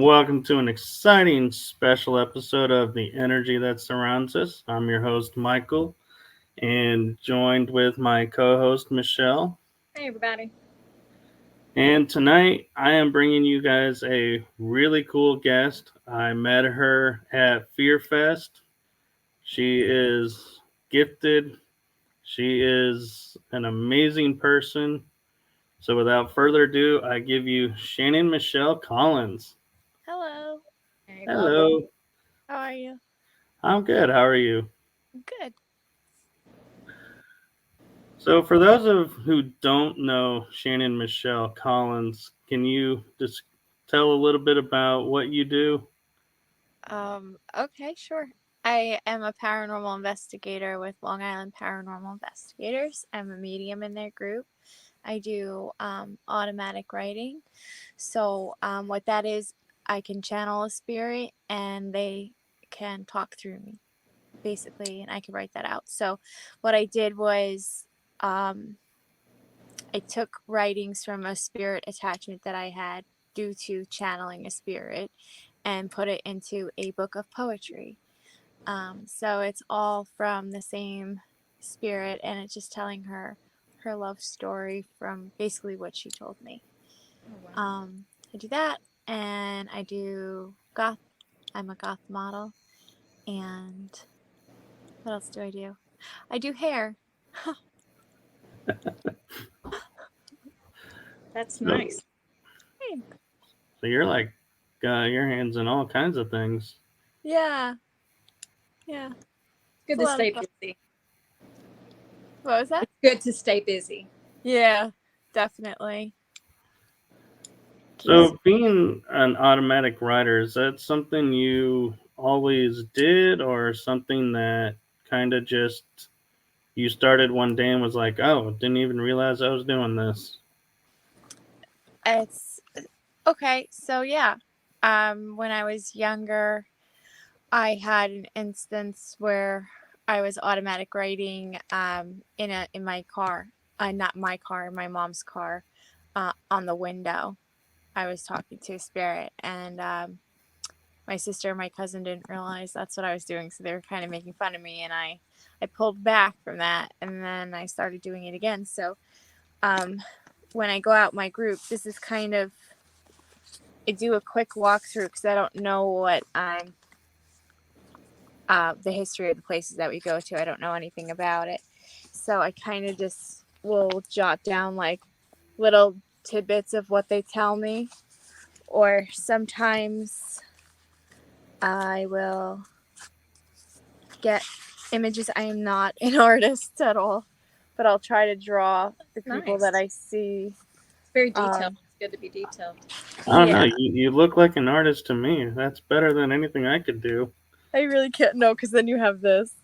welcome to an exciting special episode of The Energy That Surrounds Us. I'm your host, Michael, and joined with my co host, Michelle. Hey, everybody. And tonight, I am bringing you guys a really cool guest. I met her at Fear Fest. She is gifted, she is an amazing person. So, without further ado, I give you Shannon Michele Collins. Hello. Hey, welcome. Hello. How are you? I'm good. How are you? Good. So, for those of who don't know Shannon Michele Collins, can you just tell a little bit about what you do? Okay, sure. I am a paranormal investigator with Long Island Paranormal Investigators. I'm a medium in their group. I do automatic writing. So, what that is, I can channel a spirit and they can talk through me, basically, and I can write that out. So, what I did was I took writings from a spirit attachment that I had due to channeling a spirit and put it into a book of poetry. So it's all from the same spirit, and it's just telling her love story from basically what she told me. Oh, wow. I do that, and I do goth. I'm a goth model, and what else do I do? I do hair. That's So, nice. so you're like, your hands in all kinds of things. Yeah. Good It's to a lot stay of fun. busy. What was that? It's good to stay busy. Yeah, definitely. So, being an automatic writer, is that something you always did, or something that kind of just you started one day and was like, oh, didn't even realize I was doing this? It's okay. So yeah, when I was younger, I had an instance where I was automatic writing in my car, not my car, my mom's car, on the window. I was talking to a spirit, and my sister and my cousin didn't realize that's what I was doing, so they were kind of making fun of me, and I pulled back from that, and then I started doing it again. So when I go out my group, this is kind of, I do a quick walkthrough because I don't know what the history of the places that we go to. I don't know anything about it. So I kind of just will jot down like little tidbits of what they tell me. Or sometimes I will get images. I am not an artist at all, but I'll try to draw the people that I see. It's very detailed. It's good to be detailed. I don't know. Yeah. You look like an artist to me. That's better than anything I could do. I really can't know because then you have this.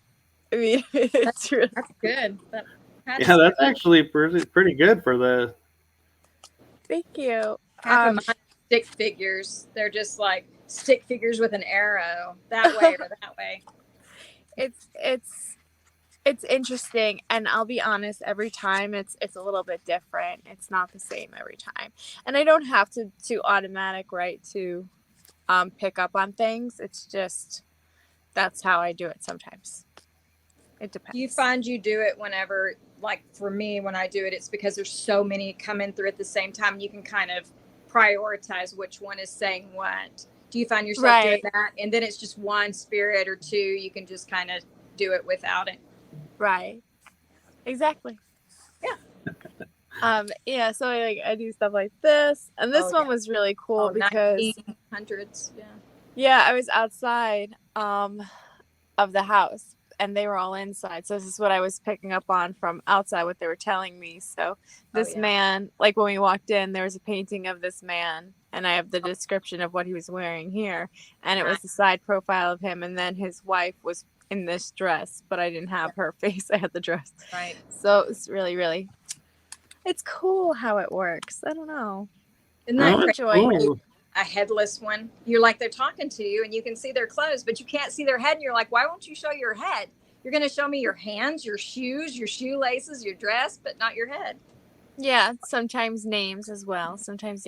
I mean, it's really... That's good. Yeah, that's actually pretty good for the. Thank you. Half of mine stick figures. They're just like stick figures with an arrow that way or that way. It's interesting, and I'll be honest, every time it's a little bit different. It's not the same every time, and I don't have to automatic write to pick up on things. It's just that's how I do it sometimes. It depends. Do you find you do it whenever, like for me, when I do it, it's because there's so many coming through at the same time. You can kind of prioritize which one is saying what. Do you find yourself doing that? And then it's just one spirit or two. You can just kind of do it without it. Right. Exactly. Yeah. Yeah. So I do stuff like this, and this one was really cool because 1900s. Yeah. Yeah, I was outside of the house, and they were all inside. So this is what I was picking up on from outside, what they were telling me. So this man, like when we walked in, there was a painting of this man, and I have the description of what he was wearing here, and it was the side profile of him, and then his wife was in this dress, but I didn't have her face. I had the dress. Right. So it's really, really, it's cool how it works. I don't know. Isn't that crazy? Cool. A headless one. You're like, they're talking to you and you can see their clothes, but you can't see their head. And you're like, why won't you show your head? You're going to show me your hands, your shoes, your shoelaces, your dress, but not your head. Yeah. Sometimes names as well. Sometimes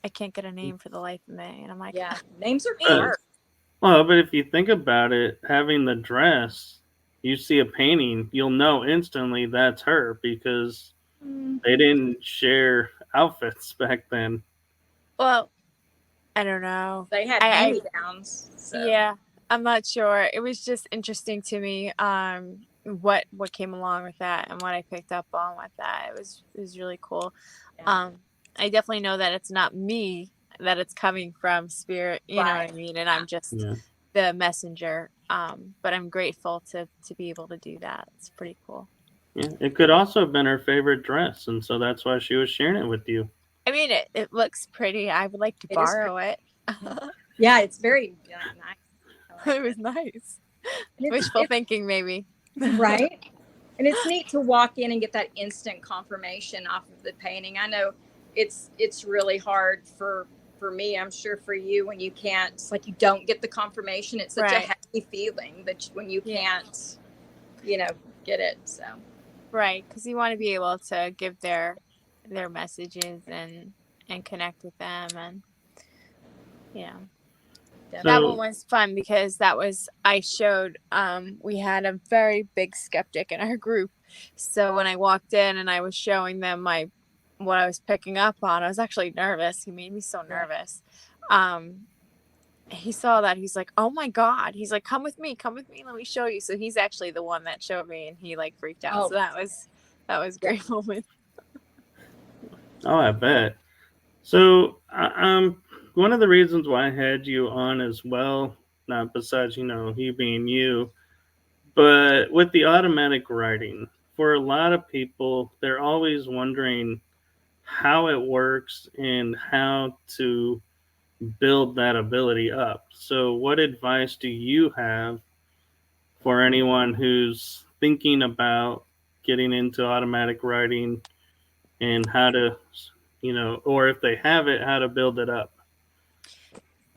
I can't get a name for the life of me. And I'm like, Yeah, names are me. hard. Well, but if you think about it, having the dress, you see a painting, you'll know instantly that's her because they didn't share outfits back then. Well, I don't know. They had I hand-me-downs. So. Yeah, I'm not sure. It was just interesting to me, what came along with that and what I picked up on with that. It was really cool. Yeah. I definitely know that it's not me, that it's coming from spirit, you know what I mean? And I'm just Yeah. the messenger. But I'm grateful to be able to do that. It's pretty cool. Yeah. It could also have been her favorite dress, and so that's why she was sharing it with you. I mean, it looks pretty. I would like to It is borrow it. Yeah, it's very nice. It was nice. Wishful thinking, maybe. Right? And it's neat to walk in and get that instant confirmation off of the painting. I know it's really hard for me, I'm sure for you, when you can't, it's like you don't get the confirmation. It's such a happy feeling that when you can't, get it. So right, because you want to be able to give their messages and connect with them, and that one was fun because I showed, we had a very big skeptic in our group. So when I walked in and I was showing them what I was picking up on, I was actually nervous. He made me so nervous. He saw that. He's like, oh my God. He's like, come with me. Let me show you. So he's actually the one that showed me, and he freaked out. So that was a great moment. Oh, I bet. So, one of the reasons why I had you on as well, not besides, you being you, but with the automatic writing, for a lot of people, they're always wondering how it works and how to build that ability up. So, what advice do you have for anyone who's thinking about getting into automatic writing and how to, or if they have it, how to build it up?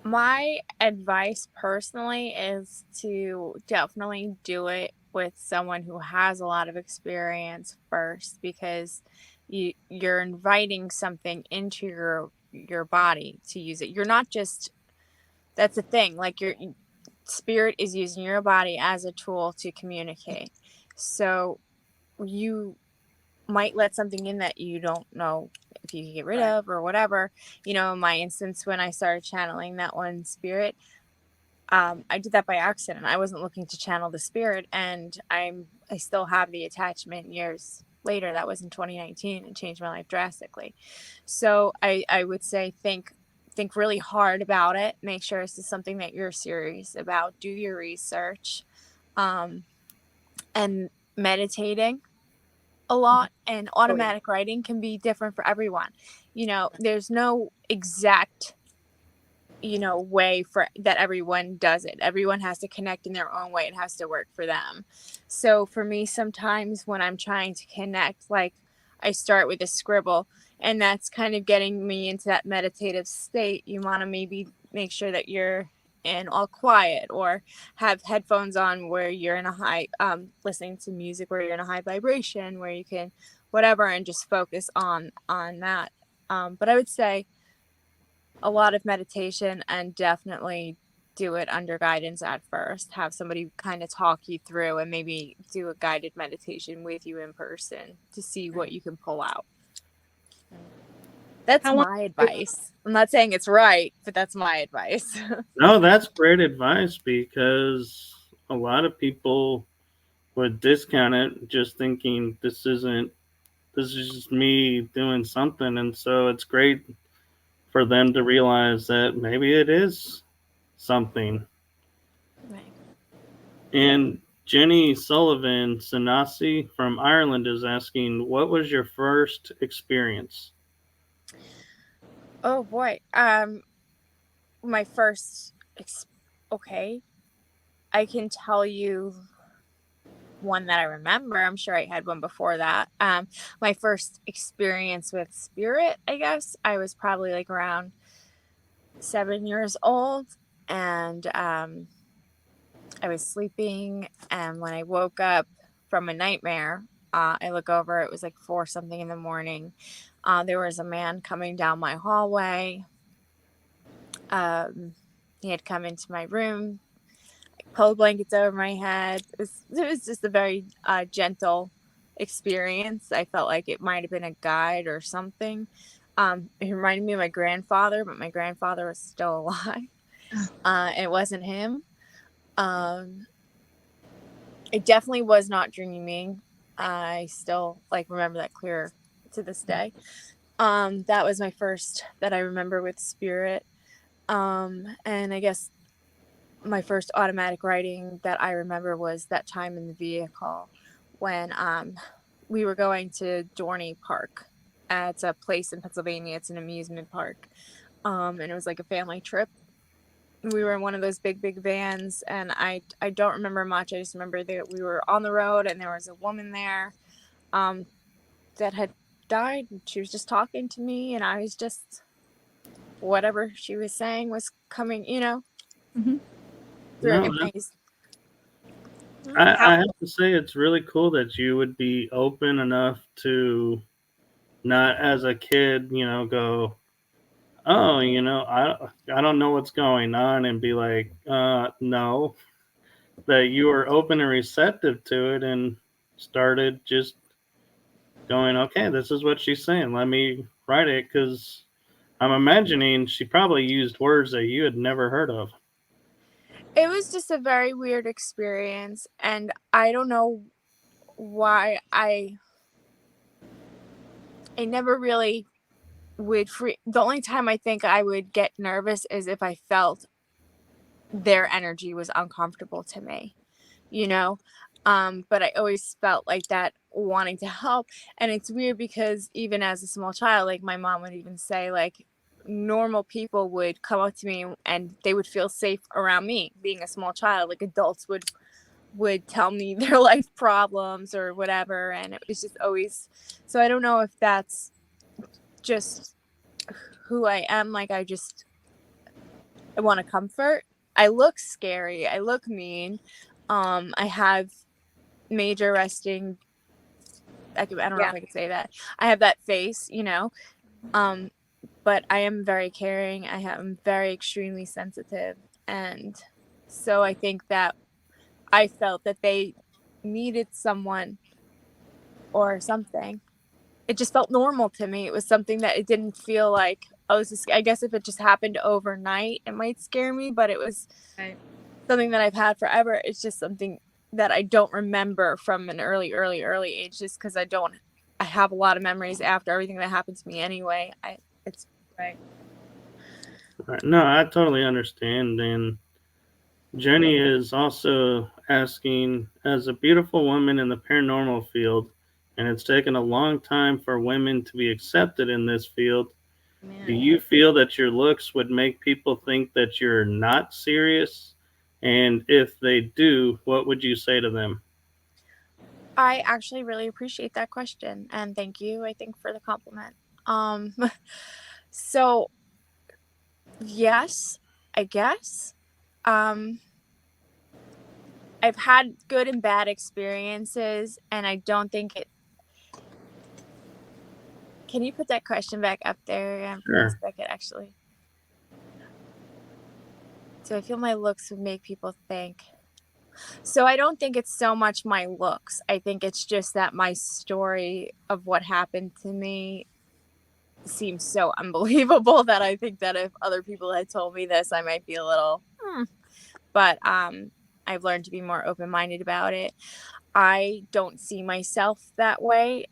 My advice personally is to definitely do it with someone who has a lot of experience first, because you're inviting something into your body to use it. You're not just, that's the thing, your spirit is using your body as a tool to communicate. So you might let something in that you don't know if you can get rid of or whatever. In my instance, when I started channeling that one spirit, I did that by accident. I wasn't looking to channel the spirit, and I still have the attachment years later. That was in 2019 and changed my life drastically. So I would say think really hard about it. Make sure this is something that you're serious about. Do your research, and meditating a lot, and automatic writing can be different for everyone. There's no exact way for that everyone does it. Everyone has to connect in their own way. It has to work for them. So for me, sometimes when I'm trying to connect, I start with a scribble, and that's kind of getting me into that meditative state. You want to maybe make sure that you're in all quiet, or have headphones on where you're in a high, listening to music where you're in a high vibration, where you can whatever, and just focus on that. But I would say a lot of meditation, and definitely do it under guidance at first. Have somebody kind of talk you through, and maybe do a guided meditation with you in person to see what you can pull out. That's my advice. I'm not saying it's right, but that's my advice. No, that's great advice, because a lot of people would discount it just thinking this is just me doing something. And so it's great for them to realize that maybe it is something. Right. And Jenny Sullivan Sanasi from Ireland is asking, what was your first experience? Oh boy. My first okay. I can tell you one that I remember. I'm sure I had one before that. My first experience with spirit, I guess, I was probably around 7 years old, and I was sleeping, and when I woke up from a nightmare, I look over, it was 4 something in the morning. There was a man coming down my hallway. He had come into my room, pulled blankets over my head. It was just a very gentle experience. I felt like it might have been a guide or something. It reminded me of my grandfather, but my grandfather was still alive. It wasn't him. It definitely was not dreaming. I still remember that clear to this day. That was my first that I remember with spirit. And I guess my first automatic writing that I remember was that time in the vehicle when we were going to Dorney Park. It's a place in Pennsylvania. It's an amusement park. And it was like a family trip. We were in one of those big vans, and I don't remember much. I just remember that we were on the road and there was a woman there that had died, and she was just talking to me, and I was just, whatever she was saying was coming, Mm-hmm. through No, my I have to say it's really cool that you would be open enough to not as a kid, go, oh, I don't know what's going on, and be like, no, that you were open and receptive to it and started just going, okay, this is what she's saying. Let me write it, because I'm imagining she probably used words that you had never heard of. It was just a very weird experience, and I don't know why I never really would the only time I think I would get nervous is if I felt their energy was uncomfortable to me, but I always felt like that, wanting to help. And it's weird because even as a small child, my mom would even say, normal people would come up to me and they would feel safe around me being a small child. Adults would tell me their life problems or whatever, and it was just always, so I don't know if that's just who I am. I want to comfort. I look scary. I look mean. I have major resting. I don't know if I could say that. I have that face, but I am very caring. I'm very extremely sensitive. And so I think that I felt that they needed someone or something. It just felt normal to me. It was something that it didn't feel like, oh, this is, I guess if it just happened overnight, it might scare me, but it was something that I've had forever. It's just something that I don't remember from an early age, just because I have a lot of memories after everything that happened to me anyway. It's right. Right. No, I totally understand. And Jenny is also asking, as a beautiful woman in the paranormal field, and it's taken a long time for women to be accepted in this field, do you feel that your looks would make people think that you're not serious? And if they do, what would you say to them? I actually really appreciate that question, and thank you, I think, for the compliment. So yes, I guess. I've had good and bad experiences, and I don't think it. Can you put that question back up there for a second, actually? So I feel my looks would make people think. So I don't think it's so much my looks. I think it's just that my story of what happened to me seems so unbelievable that I think that if other people had told me this, I might be a little, but I've learned to be more open-minded about it. I don't see myself that way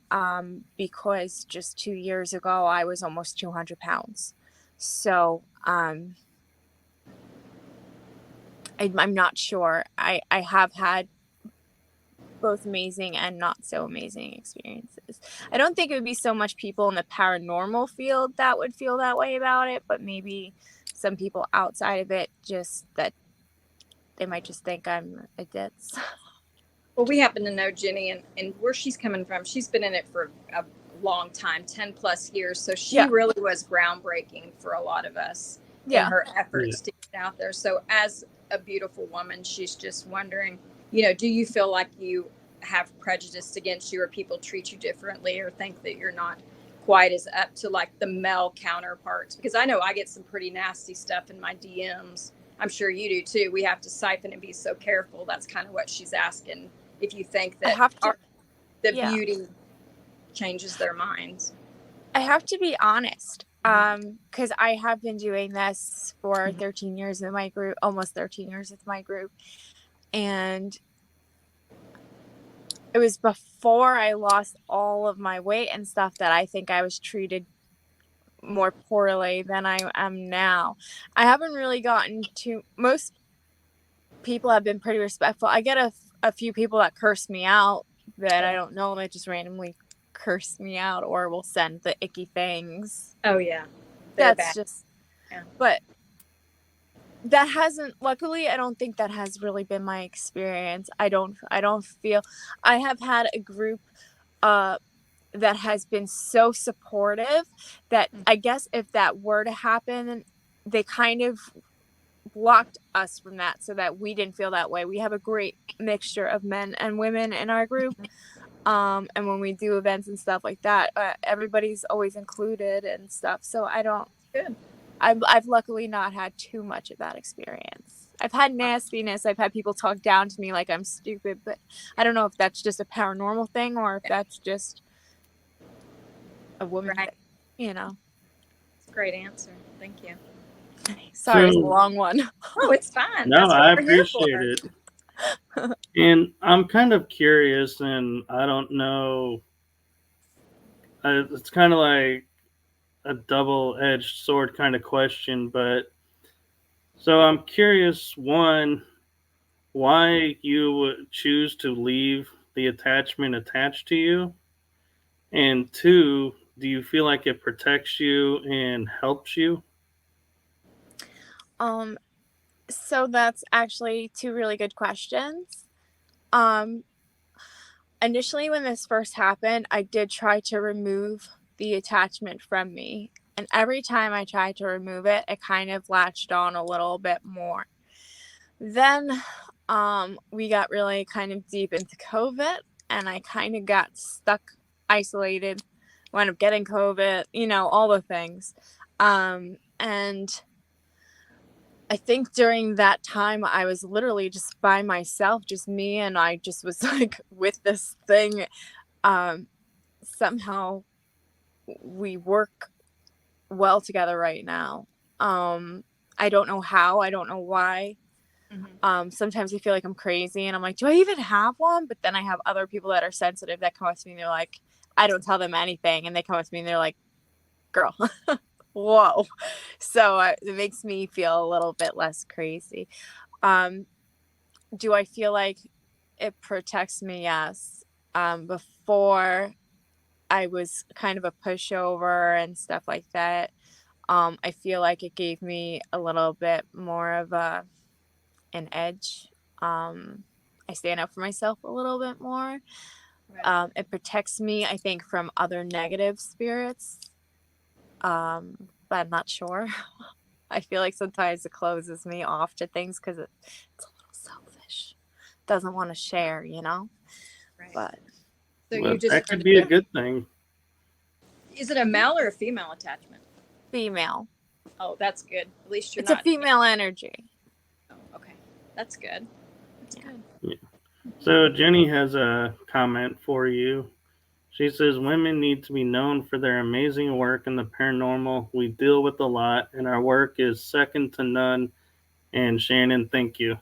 because just 2 years ago, I was almost 200 pounds. So I'm not sure. I have had both amazing and not so amazing experiences. I don't think it would be so much people in the paranormal field that would feel that way about it, but maybe some people outside of it, just that they might just think I'm a ditz. Well, we happen to know Jenny and where she's coming from. She's been in it for a long time, 10 plus years. So she really was groundbreaking for a lot of us in her efforts to get out there. So as a beautiful woman, she's just wondering, do you feel like you have prejudice against you, or people treat you differently, or think that you're not quite as up to like the male counterparts, because I know I get some pretty nasty stuff in my DMs. I'm sure you do too. We have to siphon and be so careful. That's kind of what she's asking. If you think that the beauty changes their minds. I have to be honest, because I have been doing this for 13 years in my group, almost 13 years with my group. And it was before I lost all of my weight and stuff that I think I was treated more poorly than I am now. I haven't really gotten to, most people have been pretty respectful. I get a few people that curse me out that I don't know, that just randomly curse me out or will send the icky things. Oh yeah. That's just, but that hasn't, luckily, I don't think that has really been my experience. I don't feel, I have had a group that has been so supportive that I guess if that were to happen, they kind of blocked us from that so that we didn't feel that way. We have a great mixture of men and women in our group. And when we do events and stuff like that, everybody's always included and stuff. So I've luckily not had too much of that experience. I've had nastiness. I've had people talk down to me like I'm stupid, but I don't know if that's just a paranormal thing or if that's just a woman thing, you know. It's a great answer. Thank you. Sorry, it's a long one. Oh, it's fine. No, I appreciate it. And I'm kind of curious, and I don't know. It's kind of like a double-edged sword kind of question, but so I'm curious, one, why you would choose to leave the attachment attached to you, and two, do you feel like it protects you and helps you? So that's actually two really good questions. Initially when this first happened, I did try to remove the attachment from me. And every time I tried to remove it, it kind of latched on a little bit more. Then we got really kind of deep into COVID, and I kind of got stuck, isolated, wound up getting COVID, you know, all the things. And I think during that time, I was literally just by myself, just me, and I just was like with this thing. Somehow we work well together right now. I don't know how, I don't know why. Sometimes I feel like I'm crazy and I'm like, do I even have one? But then I have other people that are sensitive that come up to me and they're like, I don't tell them anything. And they come up to me and they're like, girl, whoa. So it makes me feel a little bit less crazy. Do I feel like it protects me? Yes. Before I was kind of a pushover and stuff like that. I feel like it gave me a little bit more of an edge. I stand up for myself a little bit more. It protects me, I think, from other negative spirits. But I'm not sure. I feel like sometimes it closes me off to things because it's a little selfish. Doesn't want to share, you know? Right. But so Well, you just that could be a good thing. Is it a male or a female attachment? female. Oh, that's good. At least you're It's not. a female energy. Oh, okay. That's good. That's good. Yeah. So Jenny has a comment for you. She says, women need to be known for their amazing work in the paranormal. We deal with a lot, and our work is second to none. And Shannon, thank you.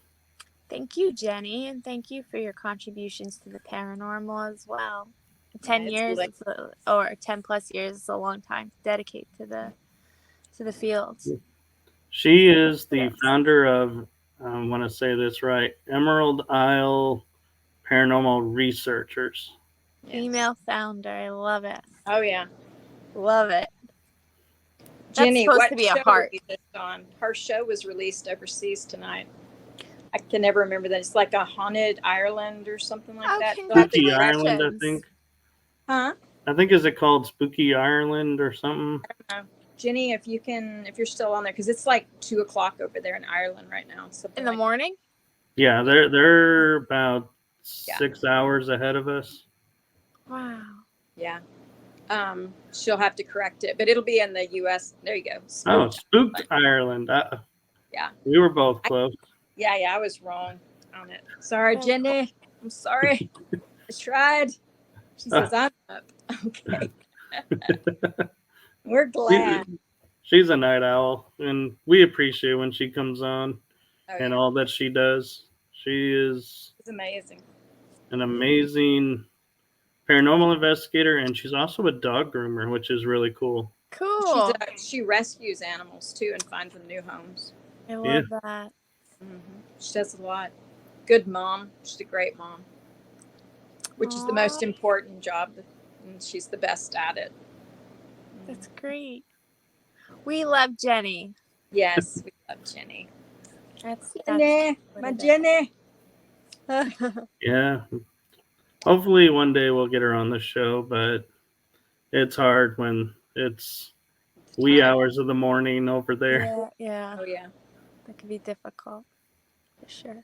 Thank you, Jenny, and thank you for your contributions to the paranormal as well. 10 years or 10 plus years is a long time to dedicate to the field. She is the founder of, I want to say this right, Emerald Isle Paranormal Researchers. Female founder. I love it. Oh, yeah. Love it. Jenny, That's supposed what to be a show heart. were you just on? Her show was released overseas tonight. I can never remember that. It's like a haunted Ireland or something like that. Spooky Ireland, I think. Huh? I think, is it called Spooky Ireland or something? I don't know. Jenny, if you're still on there, because it's like 2:00 over there in Ireland right now. In the morning? Yeah, they're about 6 hours ahead of us. Wow. Yeah. she'll have to correct it, but it'll be in the U.S. There you go. Oh, Spooked Ireland. Yeah. We were both close. Yeah, I was wrong on it. Sorry, Jenny. I'm sorry. I tried. She says I'm up. Okay. We're glad. She's a night owl, and we appreciate when she comes on and all that she does. She is amazing. An amazing paranormal investigator, and she's also a dog groomer, which is really cool. Cool. She rescues animals too and finds them new homes. I love that. She does a lot. Good mom. She's a great mom, which is the most important job, and she's the best at it. That's great. We love Jenny. Yes, we love Jenny. That's my Jenny. Yeah. Hopefully one day we'll get her on the show, but it's hard when it's wee hours of the morning over there. Yeah. Oh, yeah. That could be difficult, for sure.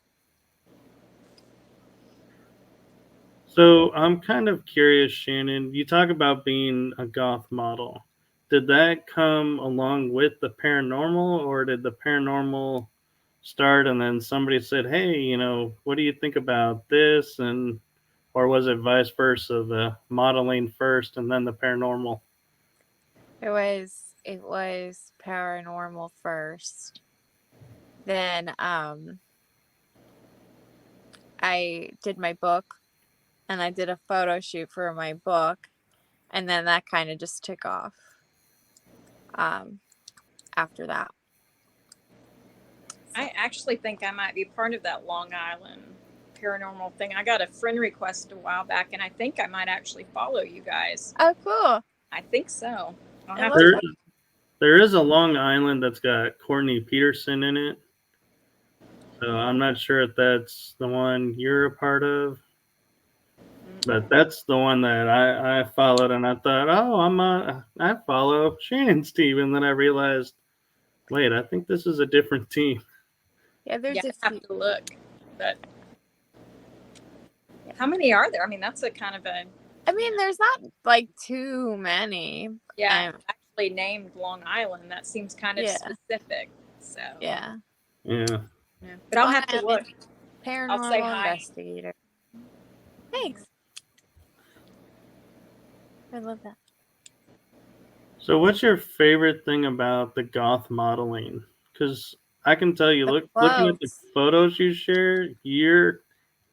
So I'm kind of curious, Shannon. You talk about being a goth model. Did that come along with the paranormal, or did the paranormal start and then somebody said, hey, you know, what do you think about this? And or was it vice versa, the modeling first and then the paranormal? It was paranormal first. Then I did my book, and I did a photo shoot for my book, and then that kind of just took off after that. I actually think I might be part of that Long Island paranormal thing. I got a friend request a while back, and I think I might actually follow you guys. Oh, cool. I think so. There is a Long Island that's got Courtney Peterson in it. So I'm not sure if that's the one you're a part of. But that's the one that I followed, and I thought, oh, I follow Shannon's team, and then I realized, wait, I think this is a different team. Yeah, there's I have to look. But how many are there? I mean, that's a kind of a. I mean, there's not like too many. Yeah, actually named Long Island. That seems kind of specific. So. Yeah. But I'll have to look. Paranormal investigator. Thanks. I love that. So what's your favorite thing about the goth modeling? Because I can tell you, looking at the photos you share, you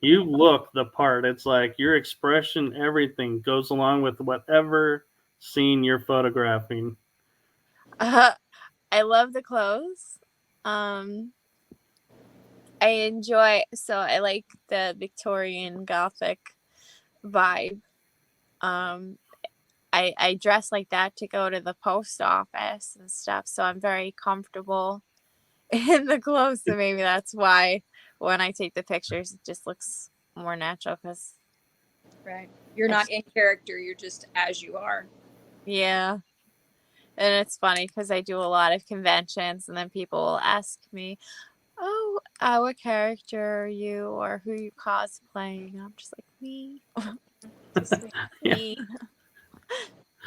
look the part. It's like your expression, everything goes along with whatever scene you're photographing. I love the clothes. I like the Victorian Gothic vibe. I dress like that to go to the post office and stuff, so I'm very comfortable in the clothes. So maybe that's why when I take the pictures, it just looks more natural. Right, you're not in character; you're just as you are. Yeah, and it's funny because I do a lot of conventions, and then people will ask me, "Oh, what character are you, or who you cosplaying?" And I'm just like, me. Me.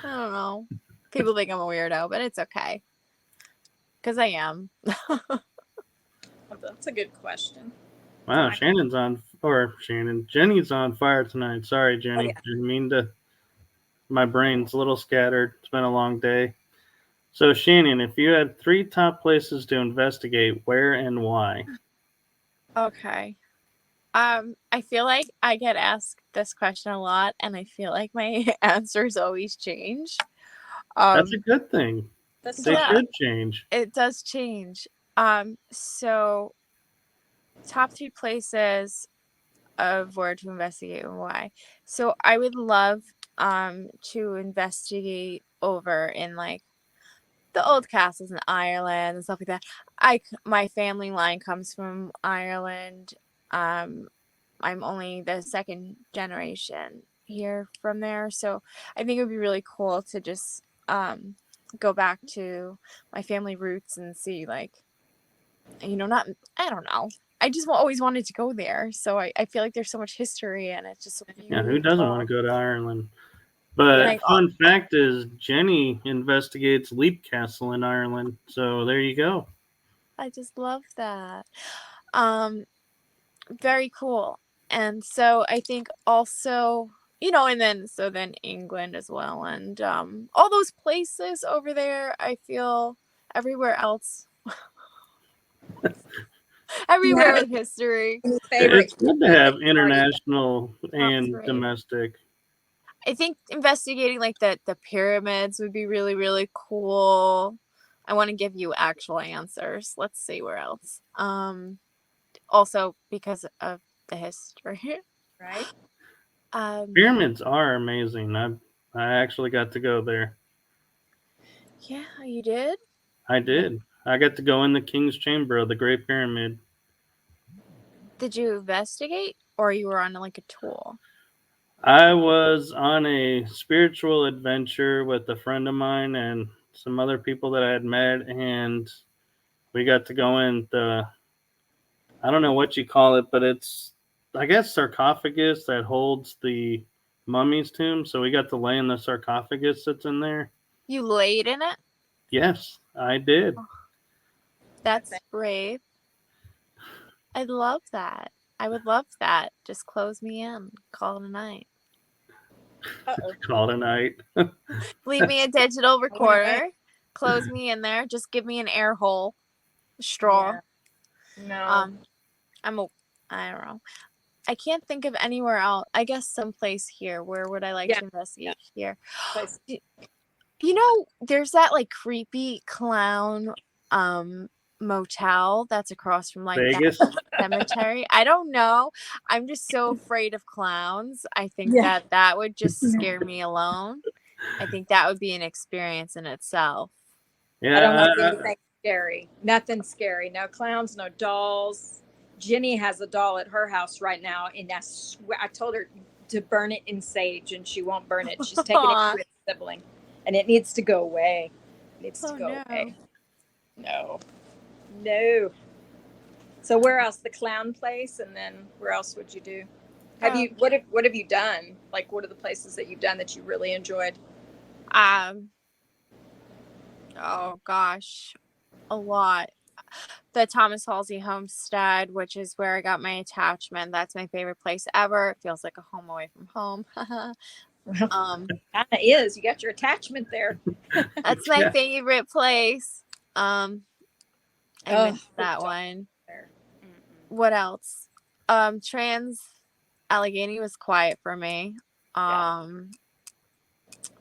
I don't know. People think I'm a weirdo, but it's okay. Because I am. That's a good question. Wow, Jenny's on fire tonight. Sorry, Jenny. I didn't mean to. My brain's a little scattered. It's been a long day. So, Shannon, if you had 3 top places to investigate, where and why? Okay. I feel like I get asked this question a lot, and I feel like my answers always change. That's a good thing. They should change. It does change. So top 3 places of where to investigate and why. So I would love to investigate over in like the old castles in Ireland and stuff like that. My family line comes from Ireland. I'm only the second generation here from there, so I think it would be really cool to just go back to my family roots and see, like, I don't know. I just always wanted to go there, so I feel like there's so much history and it's just so beautiful. Yeah, who doesn't want to go to Ireland? But Like, fun fact is, Jenny investigates Leap Castle in Ireland. So there you go. I just love that. Very cool. And so I think also, and then England as well, and all those places over there. I feel everywhere else, everywhere in history. Favorite It's good to have that you've already done? international Top and 3. domestic. I think investigating like the pyramids would be really, really cool. I want to give you actual answers. Let's see where else. Also because of the history. Right. Pyramids are amazing. I actually got to go there. Yeah, you did? I did. I got to go in the King's Chamber of the Great Pyramid. Did you investigate or you were on like a tour? I was on a spiritual adventure with a friend of mine and some other people that I had met, and we got to go in the, I don't know what you call it, but it's, I guess, sarcophagus that holds the mummy's tomb. So we got to lay in the sarcophagus that's in there. You laid in it? Yes, I did. That's brave. I'd love that. I would love that. Just close me in. Call it a night. Call it a night. Leave me a digital recorder. Close me in there. Just give me an air hole. Straw. Yeah. No. I don't know. I can't think of anywhere else. I guess someplace here. Where would I like to investigate here? There's that like creepy clown motel that's across from like Vegas. that cemetery. I don't know. I'm just so afraid of clowns. I think that would just scare me alone. I think that would be an experience in itself. Yeah. I don't like anything scary. Nothing scary. No clowns, no dolls. Jenny has a doll at her house right now, and I told her to burn it in sage, and she won't burn it. She's taking it to its sibling, and it needs to go away. It needs to go away. No. So where else? The clown place, and then where else would you do? What have you done? Like, what are the places that you've done that you really enjoyed? Oh gosh, a lot. The Thomas Halsey Homestead, which is where I got my attachment. That's my favorite place ever. It feels like a home away from home. Kind of is. You got your attachment there. That's my favorite place. I missed that one. What else? Trans Allegheny was quiet for me.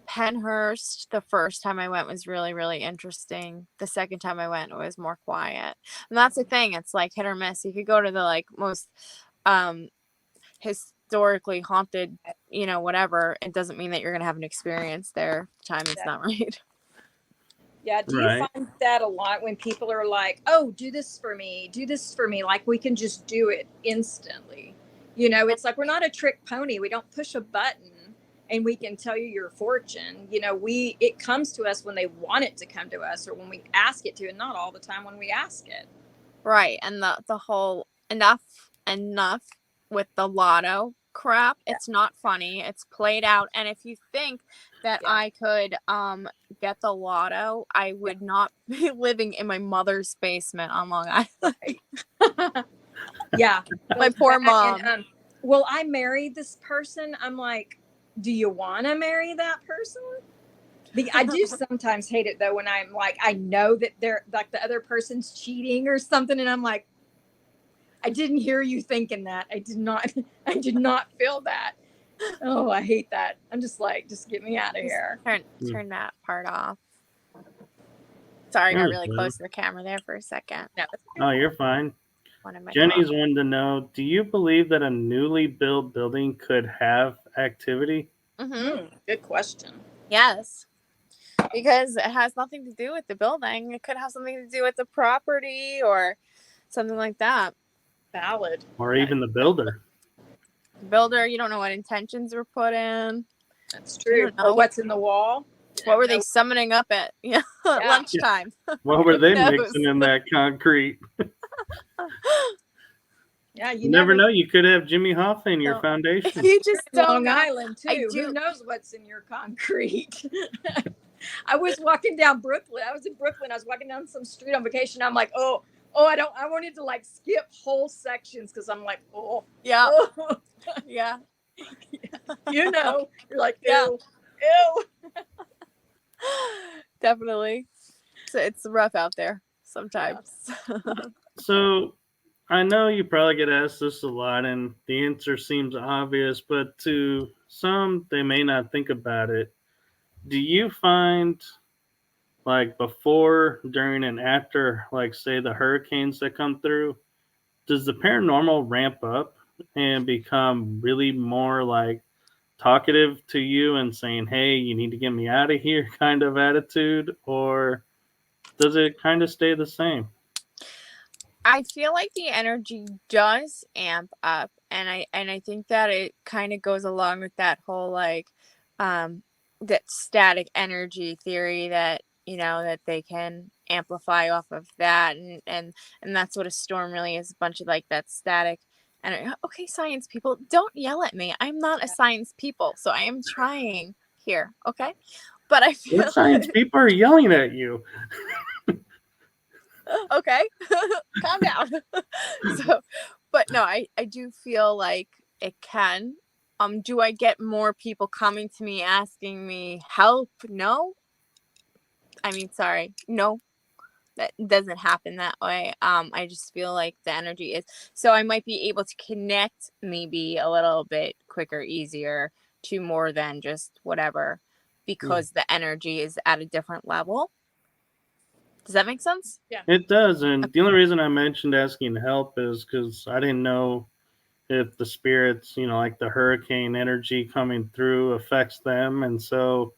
Penhurst, the first time I went was really, really interesting. The second time I went, it was more quiet. And that's the thing. It's like hit or miss. You could go to the like most historically haunted, whatever. It doesn't mean that you're going to have an experience there. Time is not right. Yeah. Do you find that a lot when people are like, oh, do this for me. Like we can just do it instantly. It's like we're not a trick pony. We don't push a button and we can tell you your fortune. It comes to us when they want it to come to us or when we ask it to, and not all the time when we ask it. Right. And the whole enough with the lotto crap. It's not funny. It's played out. And if you think that I could get the lotto, I would not be living in my mother's basement on Long Island. Yeah. My poor mom. And, I married this person. I'm like, do you want to marry that person? I do sometimes hate it though when I'm like, I know that they're like the other person's cheating or something, and I'm like, I didn't hear you thinking that. I did not feel that. Oh, I hate that. I'm just like, just get me out of here. Turn that part off. Sorry, I got really close to the camera there for a second. No, you're fine. Jenny's wanted to know, do you believe that a newly built building could have activity? Good question. Yes. Because it has nothing to do with the building. It could have something to do with the property or something like that. Valid. Or even the builder. The builder, you don't know what intentions were put in. That's true. Or what's in the wall. What were they summoning up at lunchtime? What were they mixing in that concrete? Yeah, You never know. You could have Jimmy Hoffa in your No. foundation. You just don't Long know. Island too. I do. Who knows what's in your concrete? I was walking down Brooklyn. I was in Brooklyn. I was walking down some street on vacation. I'm like, oh, I wanted to like skip whole sections because I'm like, Yeah. oh. Yeah. You know, you're like, ew, Yeah. ew. Definitely. So it's rough out there sometimes. So I know you probably get asked this a lot, and the answer seems obvious, but to some, they may not think about it. Do you find, like, before, during, and after, like, say, the hurricanes that come through, does the paranormal ramp up and become really more, like, talkative to you and saying, hey, you need to get me out of here kind of attitude? Or does it kind of stay the same? I feel like the energy does amp up, and I think that it kind of goes along with that whole like that static energy theory that that they can amplify off of that, and that's what a storm really is, a bunch of like that static. And okay, science people, don't yell at me. I'm not a science people, so I am trying here, okay? But I feel What science people are yelling at you? okay, calm down. So, but no, I do feel like it can. Do I get more people coming to me asking me help? No. I mean, sorry, no, that doesn't happen that way. I just feel like the energy is, so I might be able to connect maybe a little bit quicker, easier to more than just whatever, because the energy is at a different level. Does that make sense? Yeah. It does. And the only reason I mentioned asking help is because I didn't know if the spirits, like the hurricane energy coming through affects them. And so,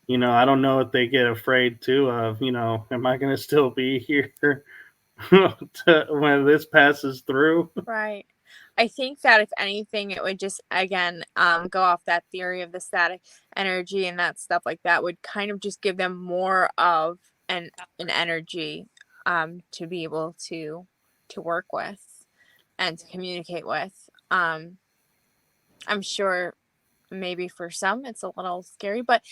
I don't know if they get afraid too of, am I going to still be here when this passes through? Right. I think that if anything, it would just again go off that theory of the static energy and that stuff like that would kind of just give them more of an energy to be able to work with and to communicate with. I'm sure maybe for some it's a little scary, but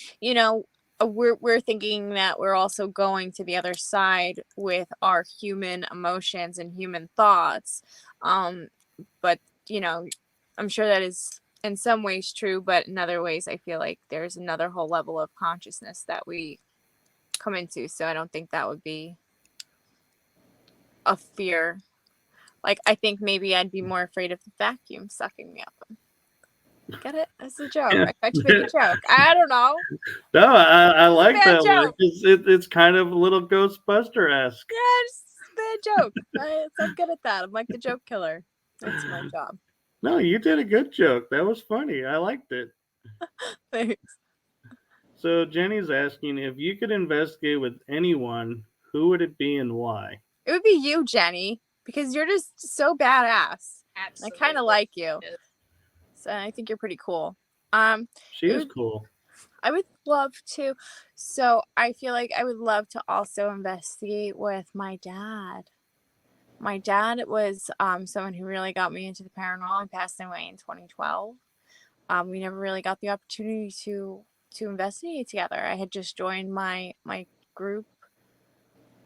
we're thinking that we're also going to the other side with our human emotions and human thoughts. But I'm sure that is in some ways true, but in other ways I feel like there's another whole level of consciousness that we come into, so I don't think that would be a fear. Like, I think maybe I'd be more afraid of the vacuum sucking me up. Get it? That's a joke. I tried to make a joke. I don't know. No, I like that joke. word. It's kind of a little Ghostbuster-esque. Yeah, just a bad joke. I'm good at that. I'm like the joke killer. That's my job. No, you did a good joke. That was funny. I liked it. Thanks. So Jenny's asking, if you could investigate with anyone, who would it be and why? It would be you, Jenny, because you're just so badass. Absolutely. I kind of like you. So I think you're pretty cool. She is cool. I would love to. So I feel like I would love to also investigate with my dad. My dad was someone who really got me into the paranormal. He passed away in 2012. We never really got the opportunity to investigate together. I had just joined my group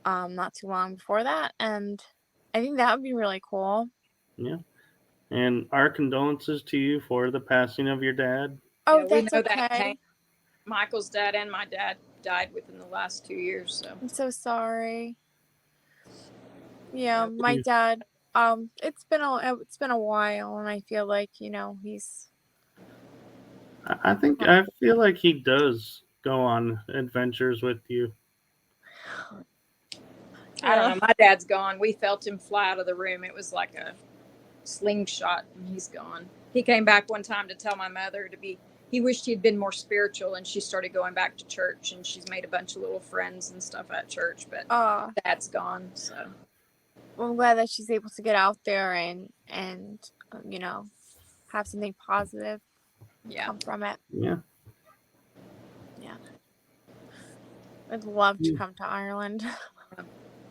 not too long before that, and I think that would be really cool. Yeah. And our condolences to you for the passing of your dad. Oh, Yeah, that's okay. Michael's dad and my dad died within the last 2 years, so I'm so sorry. Yeah, my dad. It's been a while, and I feel like he's. I feel like he does go on adventures with you. I don't know. My dad's gone. We felt him fly out of the room. It was like a slingshot, and he's gone. He came back one time to tell my mother he wished he'd been more spiritual, and she started going back to church, and she's made a bunch of little friends and stuff at church, but Dad's gone. So I'm glad that she's able to get out there and have something positive come from it. Yeah. I'd love to come to Ireland.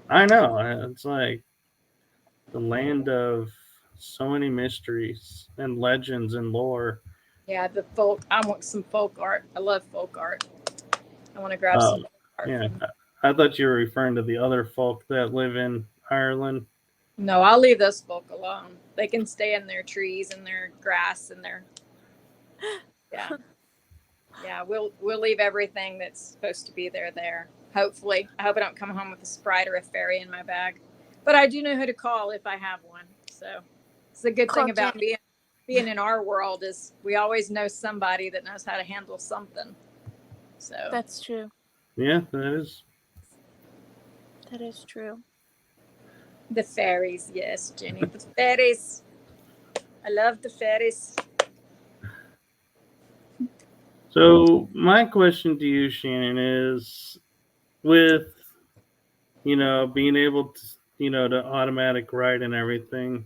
I know. It's like the land of so many mysteries and legends and lore. Yeah, the folk. I want some folk art. I love folk art. I want to grab Uh, some folk art yeah, from. I thought you were referring to the other folk that live in Ireland. No, I'll leave those folk alone. They can stay in their trees and their grass and their yeah. Yeah, we'll leave everything that's supposed to be there. Hopefully. I hope I don't come home with a sprite or a fairy in my bag. But I do know who to call if I have one. So it's a good Call thing about Jenny. being in our world is we always know somebody that knows how to handle something. So That's true. Yeah, that is. That is true. the fairies, yes, Jenny. The fairies. I love the fairies. So my question to you, Shannon, is with being able to to automatic write and everything.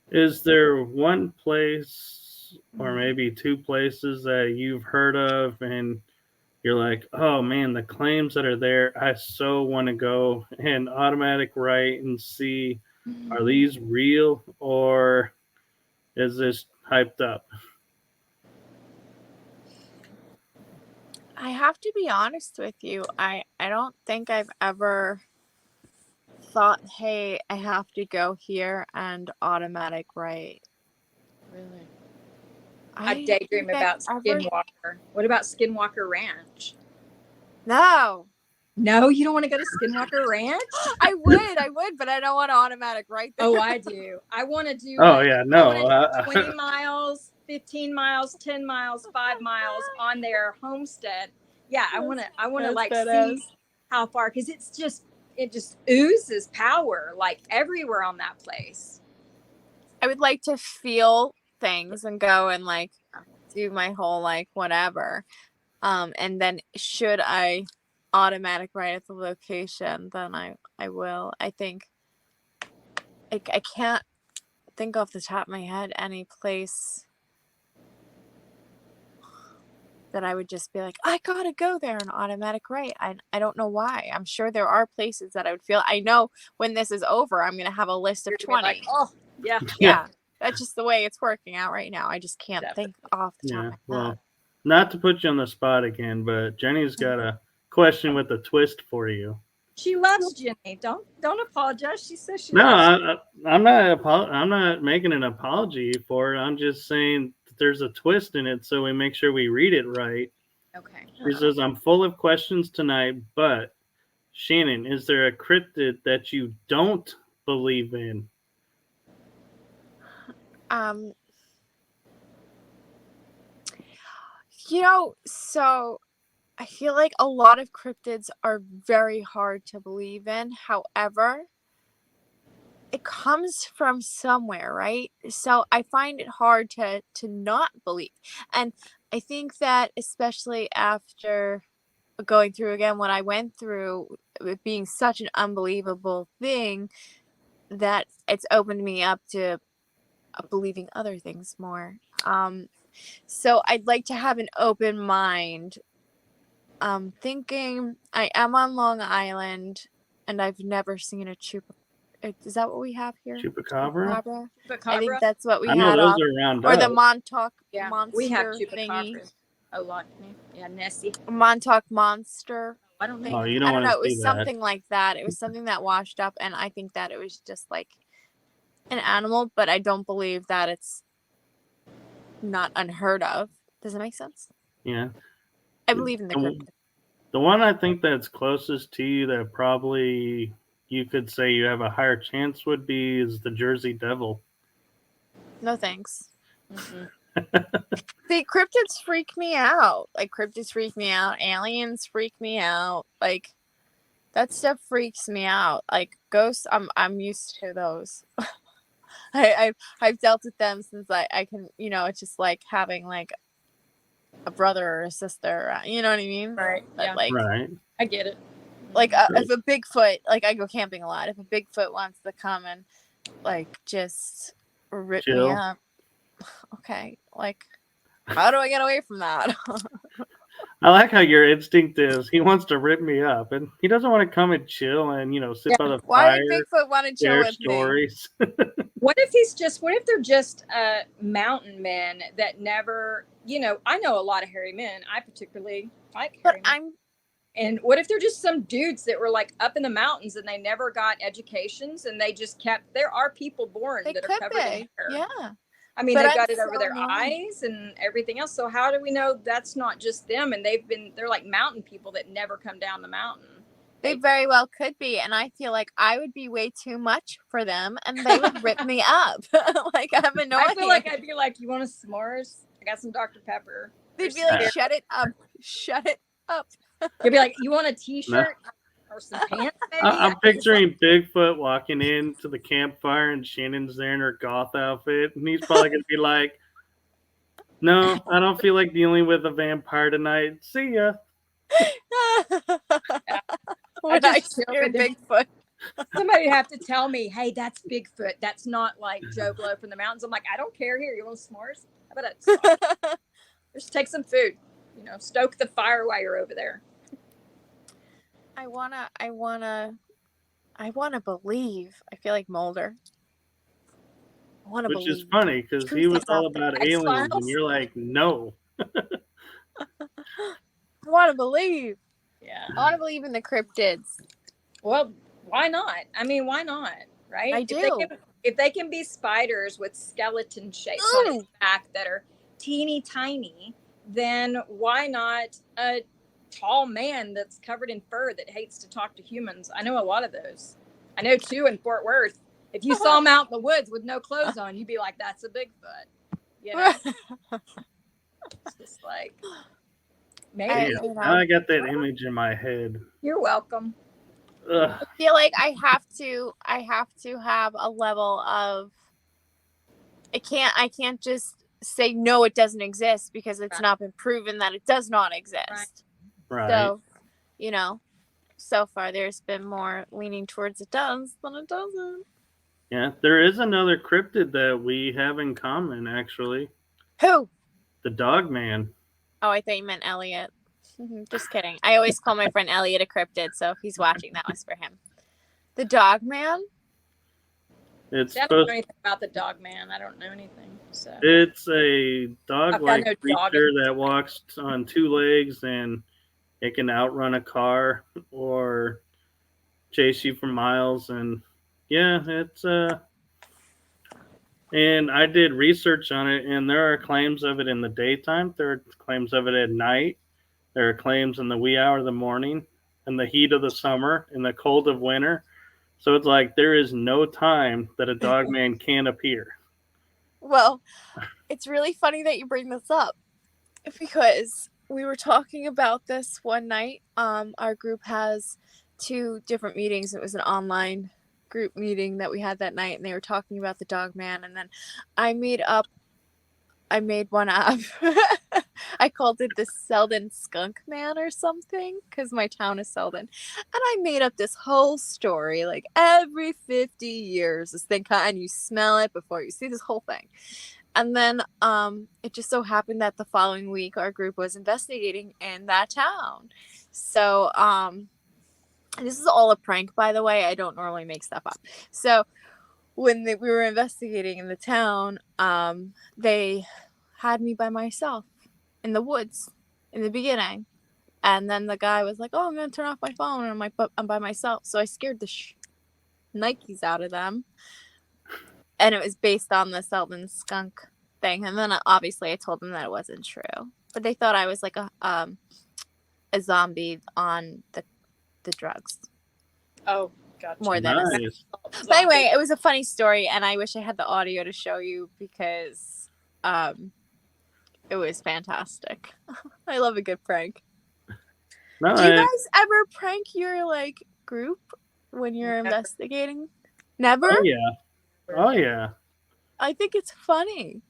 Is there one place or maybe two places that you've heard of and you're like, oh man, the claims that are there, I so want to go and automatic write and see, are these real or is this hyped up? I have to be honest with you. I don't think I've ever thought, hey, I have to go here and automatic write. Really? I I daydream think I've about ever Skinwalker. What about Skinwalker Ranch? No. No, you don't want to go to Skinwalker Ranch? I would, but I don't want to automatic write there. Oh, I do. I want to do Oh like yeah, I want no. to do 20 miles, 15 miles, 10 miles, 5 miles on their homestead. Yeah, I want to like see how far cuz it just oozes power like everywhere on that place. I would like to feel things and go and like do my whole like whatever. And then should I automatic write at the location, then I will. I think I can't think off the top of my head any place that I would just be like, I gotta go there and automatic write. I don't know why. I'm sure there are places that I would feel. I know when this is over, I'm gonna have a list of 20. Like, oh, yeah. Yeah. That's just the way it's working out right now. I just can't Definitely. think off the top Yeah, of my well, head. not to put you on the spot again, but Jenny's got a question with a twist for you. She loves Jenny. Don't apologize. She says she No, loves I'm not making an apology for it. I'm just saying that there's a twist in it, so we make sure we read it right. Okay. She says, "I'm full of questions tonight, but Shannon, is there a cryptid that you don't believe in?" So I feel like a lot of cryptids are very hard to believe in. However, it comes from somewhere, right? So I find it hard to not believe. And I think that especially after going through again what I went through, it being such an unbelievable thing, that it's opened me up to believing other things more. So I'd like to have an open mind. Thinking I am on Long Island and I've never seen a chupa. Is that what we have here? Chupacabra? I think that's what we I know had those off. are around Or the us. Montauk Yeah, monster we have thingy. chupacabras a lot. Yeah, Nessie. Montauk monster. I don't know. Oh, you I don't don't want know. to It was see that. something like that. It was something that washed up, and I think that it was just like an animal, but I don't believe that it's not unheard of. Does it make sense? Yeah. I believe in the cryptid. The one I think that's closest to you that probably you could say you have a higher chance would be is the Jersey Devil. No thanks. See, cryptids freak me out. Like, cryptids freak me out. Aliens freak me out. Like, that stuff freaks me out. Like, ghosts, I'm used to those. I've dealt with them since I can, it's just like having like a brother or a sister. You know what I mean? Right. But, Yeah. like, Right. I get it. Like, if a Bigfoot, like, I go camping a lot. If a Bigfoot wants to come and, like, just rip Chill. me up, okay, like, how do I get away from that? I like how your instinct is he wants to rip me up, and he doesn't want to come and chill and sit by the Why fire, would Bigfoot want to chill share with me? stories. What if they're just mountain men that never, I know a lot of hairy men. I particularly like hairy men. And what if they're just some dudes that were like up in the mountains and they never got educations and they just there are people born that are covered in hair. Yeah. I mean, they've got it over their eyes and everything else. So how do we know that's not just them? And they're like mountain people that never come down the mountain. They very well could be. And I feel like I would be way too much for them and they would rip me up. Like, I'm annoying. I feel like I'd be like, you want a s'mores? I got some Dr. Pepper. They'd be like, shut it up. Shut it up. You'd be like, you want a t-shirt? No. Or some pants, maybe? I'm picturing Bigfoot walking into the campfire and Shannon's there in her goth outfit. And he's probably going to be like, no, I don't feel like dealing with a vampire tonight. See ya. When I hear Bigfoot. Somebody'd have to tell me, hey, that's Bigfoot. That's not like Joe Blow from the mountains. I'm like, I don't care. Here, you want s'mores? How about it? Just take some food. Stoke the fire while you're over there. I wanna believe. I feel like Mulder. I wanna believe. Which is funny because he was all about aliens, and you're like, no. I wanna believe. Yeah. I wanna believe in the cryptids. Well, why not? I mean, why not? Right? I do. If they can be spiders with skeleton shapes on its back that are teeny tiny, then why not a tall man that's covered in fur that hates to talk to humans? I know a lot of those. I know two in Fort Worth. If you saw them out in the woods with no clothes on, you'd be like, that's a Bigfoot. It's just like, maybe. Now I got that image in my head. You're welcome. Ugh. I feel like I have to have a level of, I can't just say no, it doesn't exist because it's not been proven that it does not exist. Right. So, so far there's been more leaning towards it does than it doesn't. Yeah, there is another cryptid that we have in common, actually. Who? The Dog Man. Oh, I thought you meant Elliot. Just kidding. I always call my friend Elliot a cryptid, so if he's watching, that was for him. The Dog Man? I don't know anything about the Dog Man. I don't know anything. So it's a dog-like creature that walks on two legs, and it can outrun a car or chase you for miles. And yeah, it's and I did research on it, and there are claims of it in the daytime. There are claims of it at night. There are claims in the wee hour of the morning, in the heat of the summer, in the cold of winter. So it's like there is no time that a dog man can appear. Well, it's really funny that you bring this up because we were talking about this one night. Our group has 2 different meetings. It was an online group meeting that we had that night, and they were talking about the Dog Man. And then I made one up. I called it the Selden Skunk Man or something because my town is Selden. And I made up this whole story, like every 50 years, this thing and you smell it before you see this whole thing. And then it just so happened that the following week our group was investigating in that town. So this is all a prank, by the way. I don't normally make stuff up. So when we were investigating in the town, they had me by myself in the woods in the beginning. And then the guy was like, oh, I'm going to turn off my phone. And I'm by myself. So I scared the Nikes out of them. And it was based on the Selden skunk thing. And then obviously I told them that it wasn't true. But they thought I was like a zombie on the drugs. Oh, gotcha. More than nice. But anyway, it was a funny story, and I wish I had the audio to show you because it was fantastic. I love a good prank. No, Do you guys ever prank your group when you're investigating? Never? Oh yeah. I think it's funny.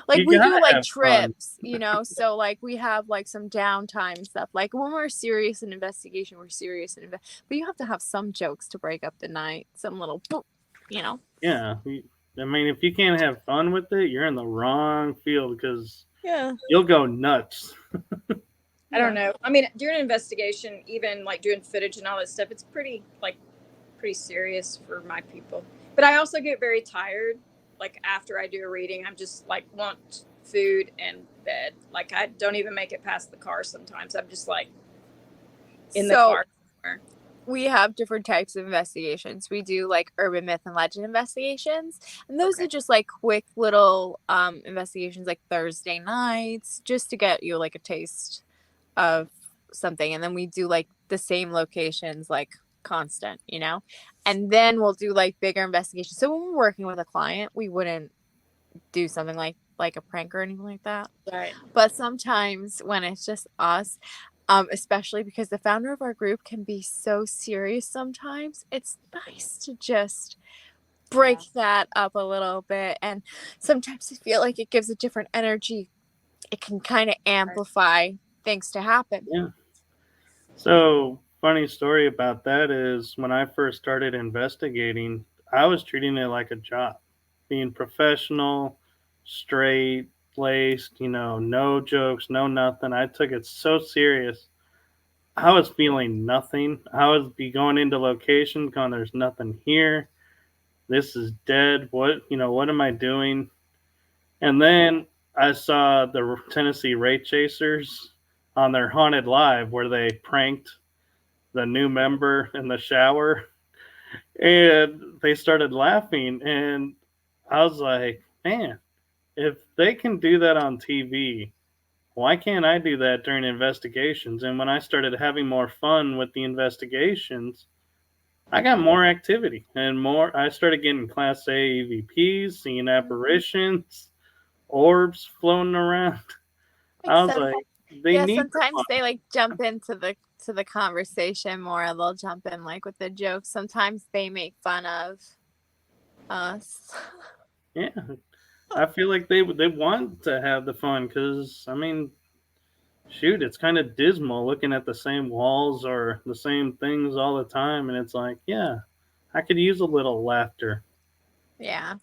We do trips, so we have some downtime stuff. Like when we're serious in investigation, we're serious but you have to have some jokes to break up the night. Some little boop, Yeah. I mean, if you can't have fun with it, you're in the wrong field because you'll go nuts. I don't know. I mean, during an investigation, even like doing footage and all that stuff, it's pretty serious for my people. But I also get very tired. Like after I do a reading, I'm just like want food and bed. Like I don't even make it past the car sometimes. I'm just like in the car somewhere. We have different types of investigations. We do like urban myth and legend investigations, and those are just like quick little investigations, like Thursday nights, just to get you like a taste of something. And then we do like the same locations, like constant, you know. And then we'll do like bigger investigations. So when we're working with a client, we wouldn't do something like a prank or anything like that. Right. But sometimes when it's just us, especially because the founder of our group can be so serious sometimes, it's nice to just break that up a little bit. And sometimes I feel like it gives a different energy. It can kind of amplify things to happen. Yeah. So, funny story about that is when I first started investigating, I was treating it like a job, being professional, straight laced, no jokes, no nothing. I took it so serious. I was feeling nothing. I was be going into location, going, there's nothing here. This is dead. What am I doing? And then I saw the Tennessee Race Chasers on their Haunted Live where they pranked the new member in the shower, and they started laughing, and I was like, man, if they can do that on TV, why can't I do that during investigations? And when I started having more fun with the investigations, I got more activity and more. I started getting Class A EVPs, seeing apparitions, orbs floating around. I was like, they need sometimes they like jump into the conversation more. They'll jump in like with the jokes. Sometimes they make fun of us. Yeah, I feel like they want to have the fun because I mean, shoot, it's kind of dismal looking at the same walls or the same things all the time, and it's like, yeah, I could use a little laughter. Yeah.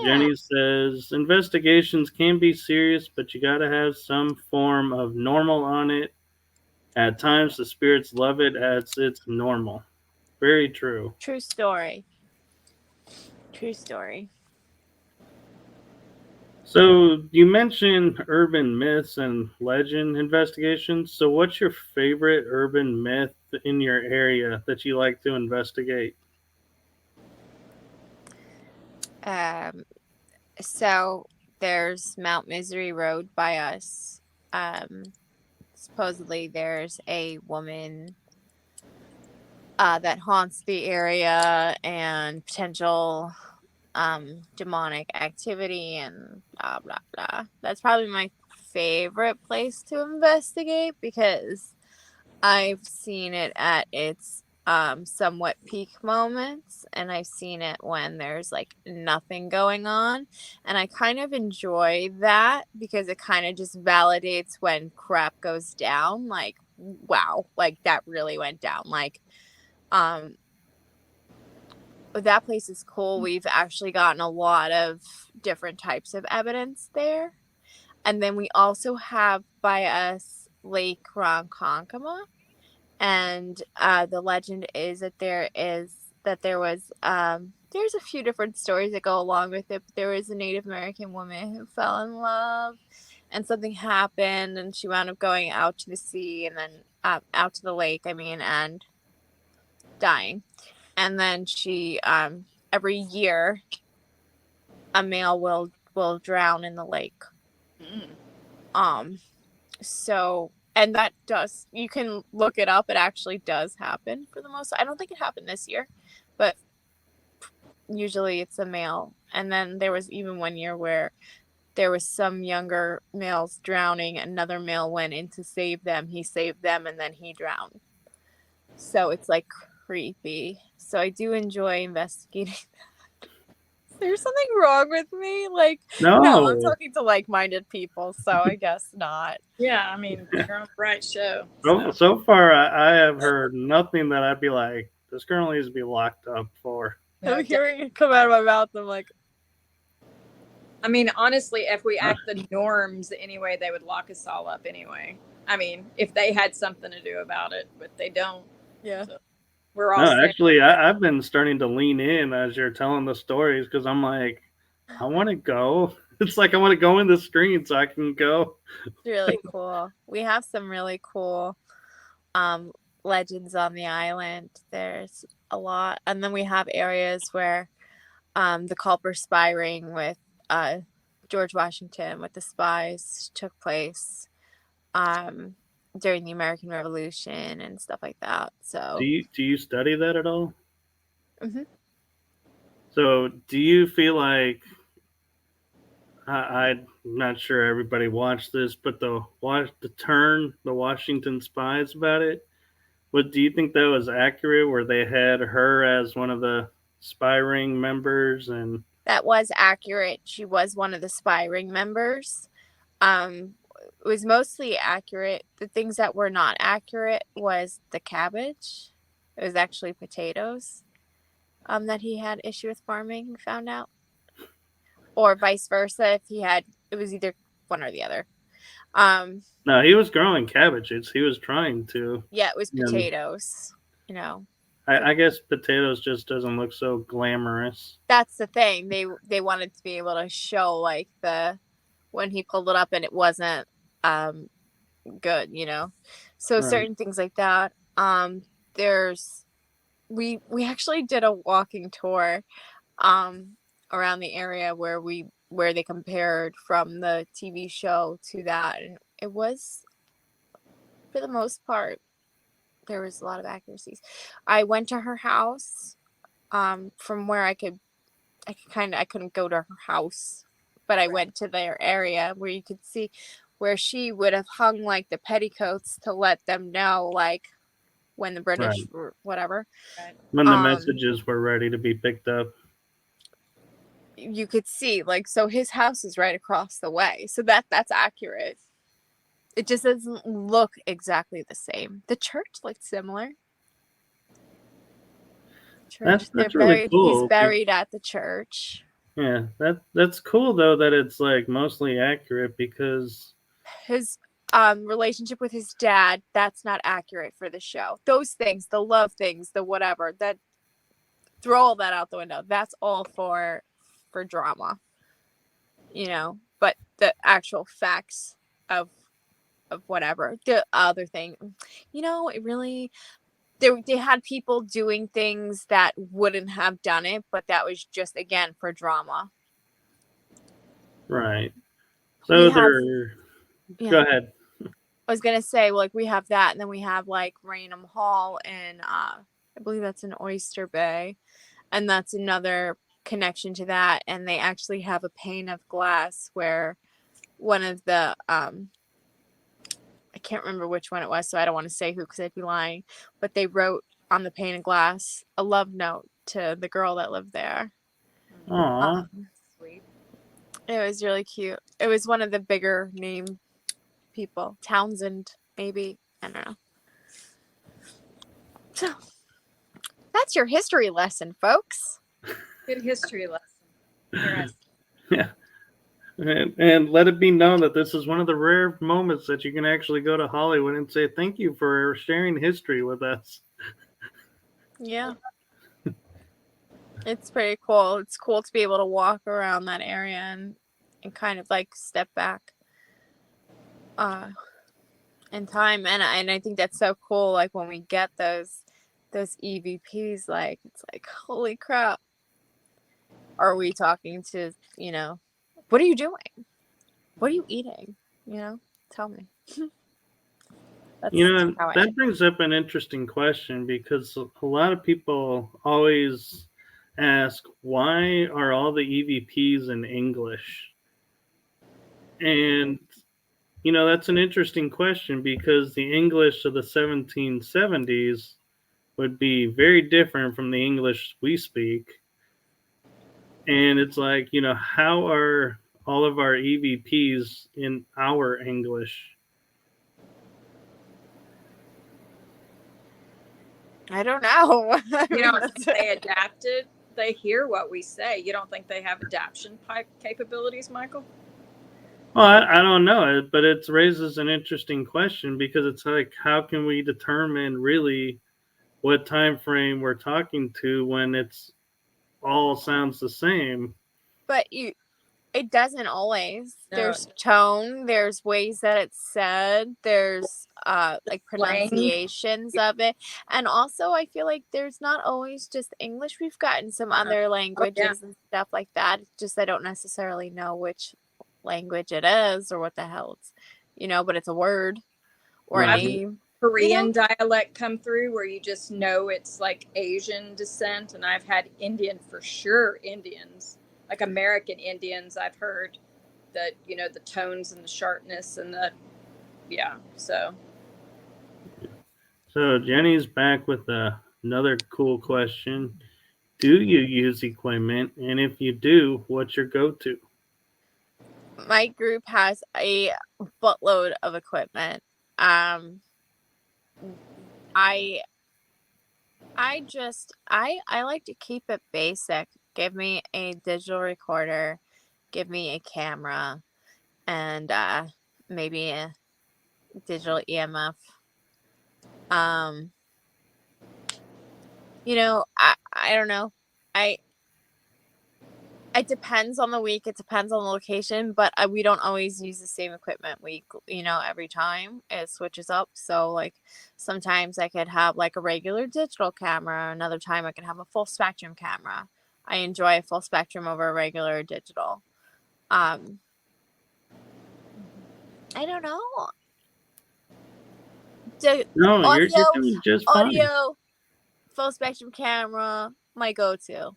Jenny says investigations can be serious, but you got to have some form of normal on it. At times, the spirits love it as it's normal. Very true. True story. True story. So you mentioned urban myths and legend investigations. So what's your favorite urban myth in your area that you like to investigate? So there's Mount Misery Road by us. Supposedly there's a woman that haunts the area, and potential demonic activity and blah blah blah. That's probably my favorite place to investigate because I've seen it at its somewhat peak moments, and I've seen it when there's like nothing going on, and I kind of enjoy that because it kind of just validates when crap goes down, like wow, like that really went down. Like that place is cool. We've actually gotten a lot of different types of evidence there. And then we also have by us Lake Ronkonkoma. And the legend is that there's a few different stories that go along with it. But there was a Native American woman who fell in love, and something happened, and she wound up going out to the sea, and then out to the lake, and dying. And then she every year a male will drown in the lake. So, and that does, you can look it up, it actually does happen for the most. I don't think it happened this year, but usually it's a male. And then there was even one year where there was some younger males drowning, another male went in to save them, he saved them, and then he drowned. So it's like creepy. So I do enjoy investigating that. Is there something wrong with me? Like, no, I'm talking to like-minded people, so I guess not. Yeah, I mean, you're on the right show. So far, I have heard nothing that I'd be like, this girl needs to be locked up for. I'm hearing it come out of my mouth. I'm like, I mean, honestly, if we act the norms anyway, they would lock us all up anyway. I mean, if they had something to do about it, but they don't. Yeah. So we're all No, safe. actually, I've been starting to lean in as you're telling the stories because I'm like, I want to go. It's like I want to go in the screen so I can go. It's really cool. We have some really cool legends on the island. There's a lot. And then we have areas where the Culper spy ring with George Washington with the spies took place during the American Revolution and stuff like that. Do So you study that at all? mhm. So do you feel like I'm not sure everybody watched this, but the Washington spies about it. What do you think that was accurate? Where they had her as one of the spy ring members, and That was accurate. She was one of the spy ring members. It was mostly accurate. The things that were not accurate was the cabbage. It was actually potatoes that he had issue with farming, found out. Or vice versa, if he had, it was either one or the other. no, he was growing cabbages. He was trying to. Yeah, it was And potatoes, you know. I guess potatoes just doesn't look so glamorous. That's the thing. They wanted to be able to show like the when he pulled it up and it wasn't good, you know. So Right. certain things like that. There's we actually did a walking tour around the area where they compared from the TV show to that, and it was for the most part there was a lot of accuracies. I went to her house from where I couldn't go to her house, but I went to their area where you could see where she would have hung like the petticoats to let them know like when the British were whatever. When the messages were ready to be picked up. You could see like so his house is right across the way. So that's accurate. It just doesn't look exactly the same. The church looked similar. That's really cool. He's buried at the church. Yeah, that's cool though that it's like mostly accurate because his relationship with his dad, that's not accurate for the show. Those things, the love things, the whatever, that throw all that out the window. That's all for drama. You know, but the actual facts of whatever. The other thing, you know, it really they had people doing things that wouldn't have done it, but that was just again for drama. Right. So go ahead. I was gonna say, like, we have that, and then we have like Raynham Hall, and I believe that's in Oyster Bay, and that's another connection to that. And they actually have a pane of glass where one of the I can't remember which one it was, so I don't want to say who because I'd be lying. But they wrote on the pane of glass a love note to the girl that lived there. Aww. Sweet. It was really cute. It was one of the bigger name people. Townsend, maybe. I don't know. So that's your history lesson, folks. Good history lesson. Yeah. And let it be known that this is one of the rare moments that you can actually go to Hollywood and say thank you for sharing history with us. Yeah. It's pretty cool. It's cool to be able to walk around that area and kind of like step back in time. And I think that's so cool. Like when we get those EVPs, like it's like, holy crap. Are we talking to, you know, what are you doing? What are you eating? You know, tell me. That brings up an interesting question because a lot of people always ask, why are all the EVPs in English? And, you know, that's an interesting question because the English of the 1770s would be very different from the English we speak. And it's like, you know, how are all of our EVPs in our English? I don't know. You know, they adapted they hear what we say. You don't think they have adaptation capabilities, Michael? Well, I don't know, but it raises an interesting question because it's like, how can we determine really what time frame we're talking to when it's all sounds the same? But it doesn't always. No. There's tone, there's ways that it's said, there's like pronunciations of it. And also I feel like there's not always just English. We've gotten some other languages and stuff like that. It's just I don't necessarily know which language it is or what the hell it's, but it's a word or a name. Korean dialect come through where you just know it's like Asian descent, and I've had Indian for sure. Indians, like American Indians, I've heard that the tones and the sharpness and So Jenny's back with another cool question. Do you use equipment, and if you do, what's your go-to? My group has a buttload of equipment. I like to keep it basic. Give me a digital recorder, give me a camera, and maybe a digital EMF. I don't know. It depends on the week. It depends on the location, but we don't always use the same equipment every time. It switches up. So like sometimes I could have like a regular digital camera. Another time I could have a full spectrum camera. I enjoy a full spectrum over a regular digital. I don't know. You're doing just fine. Audio, full spectrum camera, my go-to.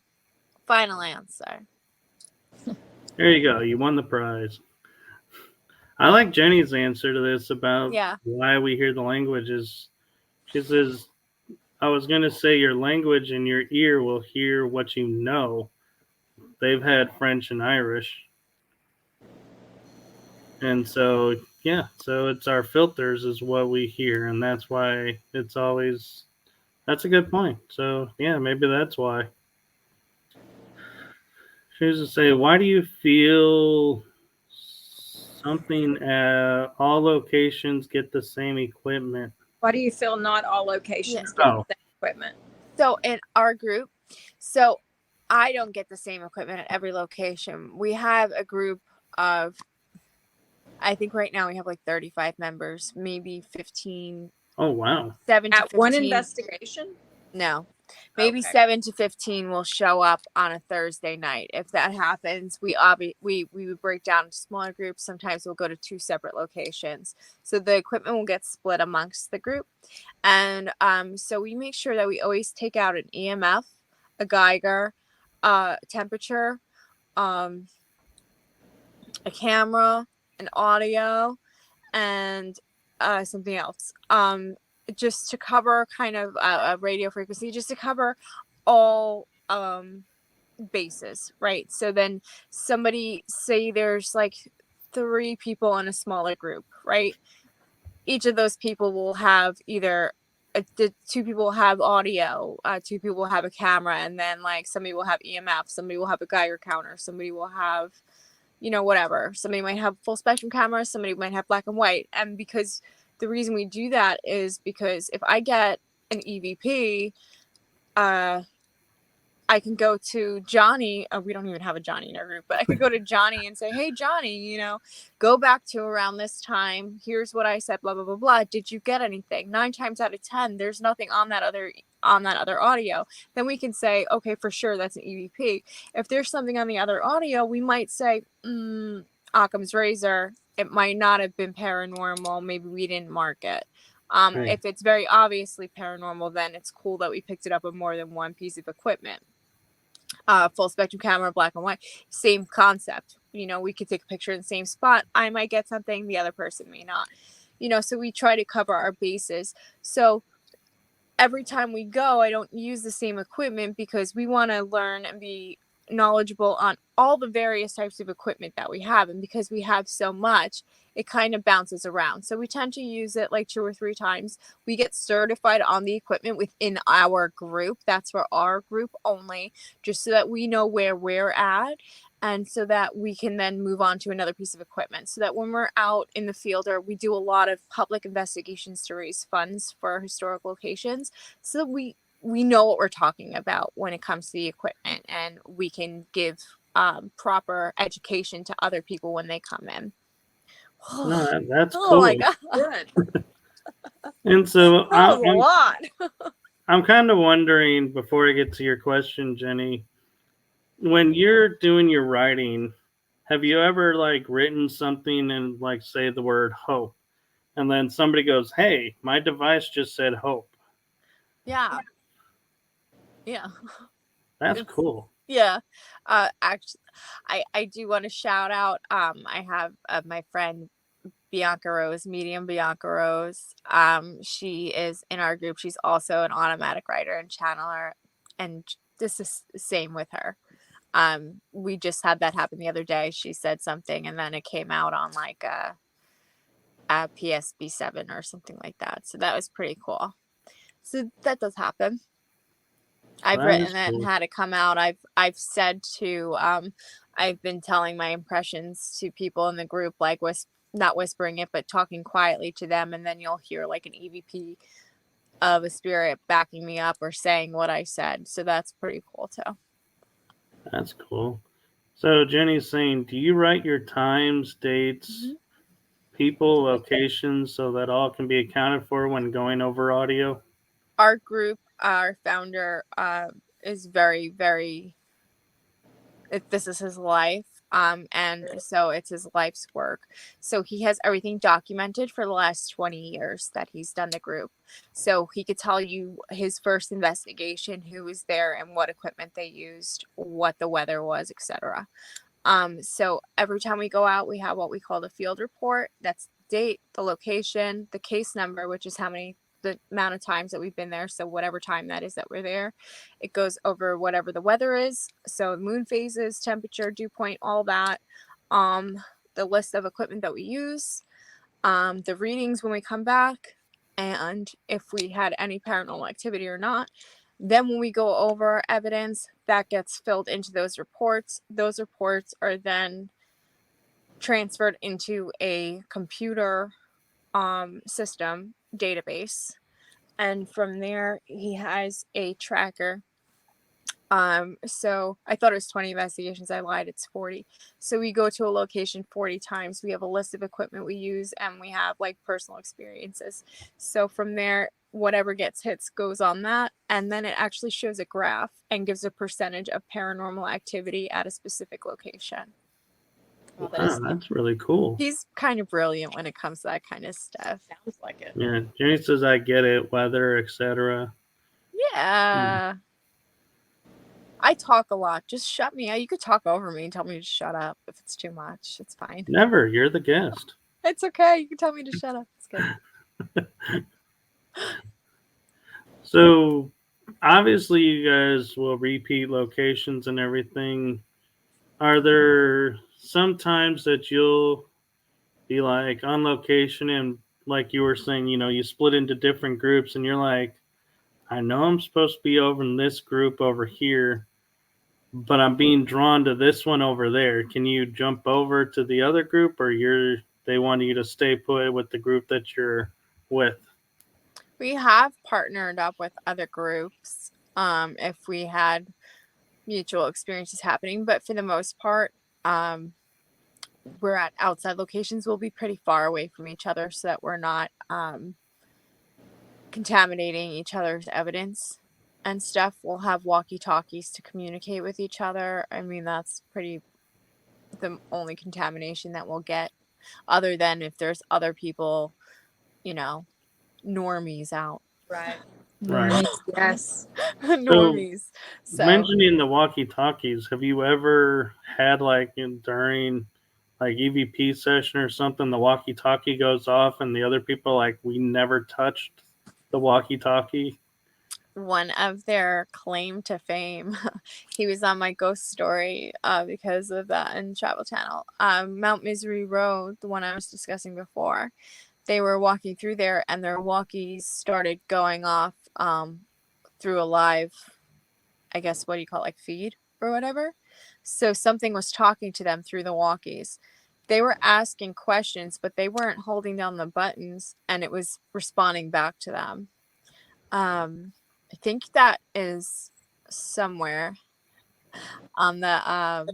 Final answer. There you go. You won the prize. I like Jenny's answer to this about why we hear the languages. She says, I was going to say your language and your ear will hear what you know. They've had French and Irish. And so, so it's our filters is what we hear. And that's why it's always, that's a good point. So, maybe that's why. Here's to say, why do you feel something at all locations get the same equipment? Why do you feel not all locations get the same equipment? So in our group, I don't get the same equipment at every location. We have a group of, I think right now we have like 35 members, maybe 15. Oh, wow. 7 to 15. At one investigation? No. Maybe 7 to 15 will show up on a Thursday night. If that happens, we would break down into smaller groups. Sometimes we'll go to 2 separate locations. So the equipment will get split amongst the group. And so we make sure that we always take out an EMF, a Geiger, temperature, a camera, an audio, and something else. Just to cover kind of a radio frequency, just to cover all bases, right? So then somebody, say there's like 3 people in a smaller group, right? Each of those people will have either 2 people will have audio, 2 people will have a camera, and then like somebody will have EMF, somebody will have a Geiger counter, somebody will have, whatever. Somebody might have full spectrum cameras, somebody might have black and white. And because the reason we do that is because if I get an EVP, I can go to Johnny. We don't even have a Johnny in our group, but I could go to Johnny and say, hey, Johnny, go back to around this time. Here's what I said, blah, blah, blah, blah. Did you get anything? 9 times out of 10, there's nothing on that other audio. Then we can say, okay, for sure, that's an EVP. If there's something on the other audio, we might say, Occam's razor. It might not have been paranormal. Maybe we didn't mark it. If it's very obviously paranormal, then it's cool that we picked it up with more than one piece of equipment. Full spectrum camera, black and white, same concept. We could take a picture in the same spot. I might get something, the other person may not. So we try to cover our bases. So every time we go, I don't use the same equipment because we want to learn and be knowledgeable on all the various types of equipment that we have. And because we have so much, it kind of bounces around. So we tend to use it like 2 or 3 times. We get certified on the equipment within our group. That's for our group only, just so that we know where we're at. And so that we can then move on to another piece of equipment, so that when we're out in the field, or we do a lot of public investigations to raise funds for historic locations, so that we know what we're talking about when it comes to the equipment, and we can give proper education to other people when they come in. No, that's Oh cool. my God. Good. And so That was a lot. I'm kind of wondering, before I get to your question, Jenny, when you're doing your writing, have you ever like written something and like say the word hope, and then somebody goes, "Hey, my device just said hope." Yeah. That's cool. Yeah. Actually, I do want to shout out. I have my friend Bianca Rose, medium Bianca Rose. She is in our group. She's also an automatic writer and channeler, and this is the same with her. We just had that happen the other day. She said something, and then it came out on like a PSB7 or something like that. So that was pretty cool. So that does happen. I've That written is it and cool. had it come out. I've said to I've been telling my impressions to people in the group, like not whispering it, but talking quietly to them, and then you'll hear like an EVP of a spirit backing me up or saying what I said. So that's pretty cool too. That's cool. So Jenny's saying, do you write your times, dates, people, locations, so that all can be accounted for when going over audio? Our group, our founder is very, very, this is his life. And so it's his life's work. So he has everything documented for the last 20 years that he's done the group. So he could tell you his first investigation, who was there and what equipment they used, what the weather was, etc. So every time we go out, we have what we call the field report. That's the date, the location, the case number, which is the amount of times that we've been there. So whatever time that is that we're there, it goes over whatever the weather is. So moon phases, temperature, dew point, all that. The list of equipment that we use, the readings when we come back, and if we had any paranormal activity or not. Then when we go over evidence, that gets filled into those reports. Those reports are then transferred into a computer system database. And from there, he has a tracker. So I thought it was 20 investigations. I lied. It's 40. So we go to a location 40 times. We have a list of equipment we use, and we have like personal experiences. So from there, whatever gets hits goes on that. And then it actually shows a graph and gives a percentage of paranormal activity at a specific location. Wow, that's really cool. He's kind of brilliant when it comes to that kind of stuff. Sounds like it. Yeah, Jenny says, I get it, weather, etc. Yeah. I talk a lot. Just shut me out. You could talk over me and tell me to shut up if it's too much. It's fine. Never. You're the guest. It's okay. You can tell me to shut up. It's good. So, obviously, you guys will repeat locations and everything. Are there some times that you'll be like on location and, like you were saying, you split into different groups and you're like, I know I'm supposed to be over in this group over here, but I'm being drawn to this one over there. Can you jump over to the other group, or they want you to stay put with the group that you're with? We have partnered up with other groups if we had mutual experiences happening, but for the most part, we're at outside locations. We'll be pretty far away from each other so that we're not contaminating each other's evidence and stuff. We'll have walkie-talkies to communicate with each other. I mean, that's pretty the only contamination that we'll get, other than if there's other people, normies out. Right. Right. Yes. Normies. So mentioning the walkie-talkies, have you ever had during like EVP session or something, the walkie-talkie goes off and the other people we never touched the walkie-talkie? one of their claim to fame. He was on my ghost story because of that in Travel Channel. Mount Misery Road, the one I was discussing before, they were walking through there and their walkies started going off through a live, I guess, what do you call it, like feed or whatever. So something was talking to them through the walkies. They were asking questions, but they weren't holding down the buttons and it was responding back to them. I think that is somewhere on the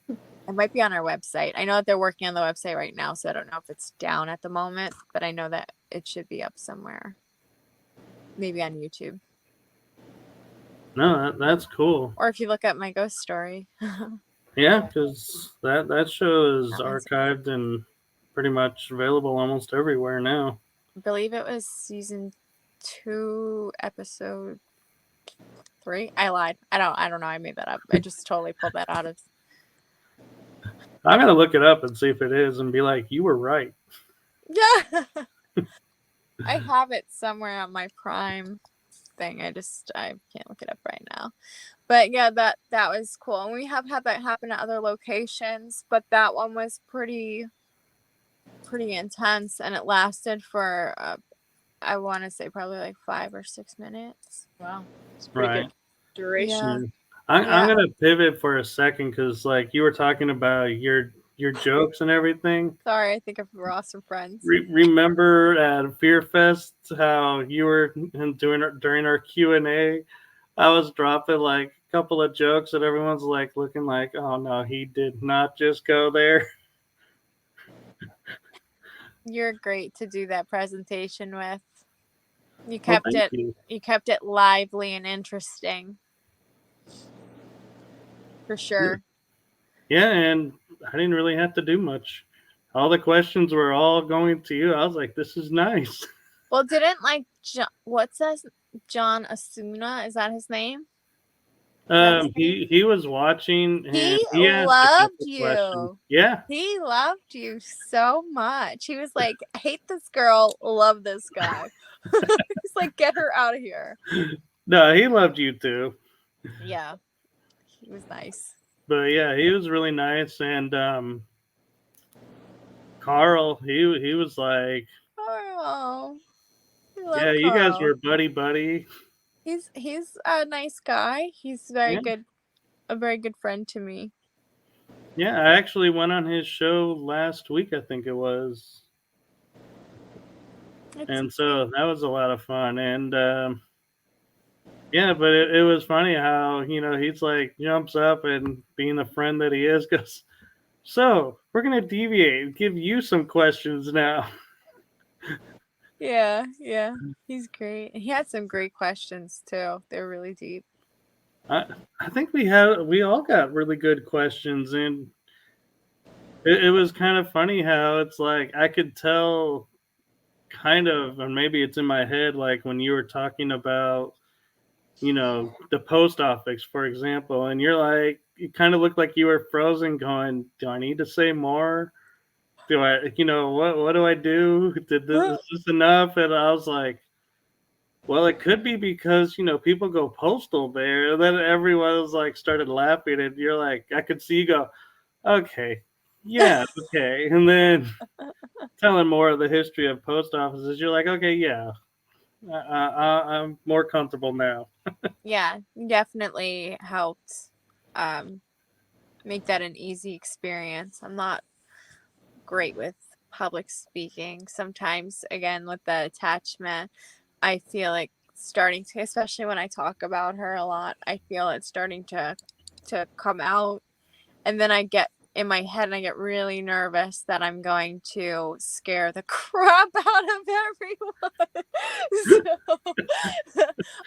it might be on our website. I know that they're working on the website right now, so I don't know if it's down at the moment, but I know that it should be up somewhere. Maybe on YouTube. No, that's cool. Or if you look up my ghost story. Yeah, because that show is That one's- archived and pretty much available almost everywhere now. I believe it was season 2, episode 3. I lied. I don't know. I made that up. I just totally pulled that out of. I'm gonna look it up and see if it is, and be like, "You were right." Yeah. I have it somewhere on my Prime thing. I can't look it up right now. But yeah, that was cool. And we have had that happen at other locations, but that one was pretty intense, and it lasted for I want to say probably like 5 or 6 minutes. Wow, it's pretty good duration. I'm gonna pivot for a second because, like, you were talking about your jokes and everything. Sorry, I think of Ross and Friends. Remember at Fear Fest how you were doing during our Q&A? I was dropping like a couple of jokes and everyone's like looking like, "Oh no, he did not just go there." You're great to do that presentation with. You Well, kept thank you. You kept it lively and interesting. For sure. Yeah, and I didn't really have to do much. All the questions were all going to you. I was like, this is nice. Well, didn't like John Asuna, is that his name? He was watching and He asked a loved couple you. questions. Yeah. He loved you so much. He was like, hate this girl, love this guy. He's like, get her out of here. No, he loved you too. Yeah. He was nice. But yeah, he was really nice. And Carl, he was like, Oh, yeah, you guys were buddy. He's a nice guy. He's very good, a very good friend to me. Yeah, I actually went on his show last week, I think it was. And so that was a lot of fun. And yeah, but it was funny how, he's like jumps up and being the friend that he is goes, so we're going to deviate and give you some questions now. Yeah. He's great. He had some great questions too. They're really deep. I think we all got really good questions, and it was kind of funny how it's like I could tell kind of, and maybe it's in my head, like when you were talking about, the post office, for example, and you're like, you kind of looked like you were frozen going, do I need to say more? Do I, what do I do? Is this enough? And I was like, well, it could be because, people go postal there. And then everyone was like, started laughing. And you're like, I could see you go, okay, yeah, okay. And then telling more of the history of post offices, you're like, okay, yeah, I'm more comfortable now. Yeah, definitely helped make that an easy experience. I'm not great with public speaking. Sometimes, again, with the attachment, I feel like starting to, especially when I talk about her a lot, I feel it's starting to come out. And then I get in my head and I get really nervous that I'm going to scare the crap out of everyone. So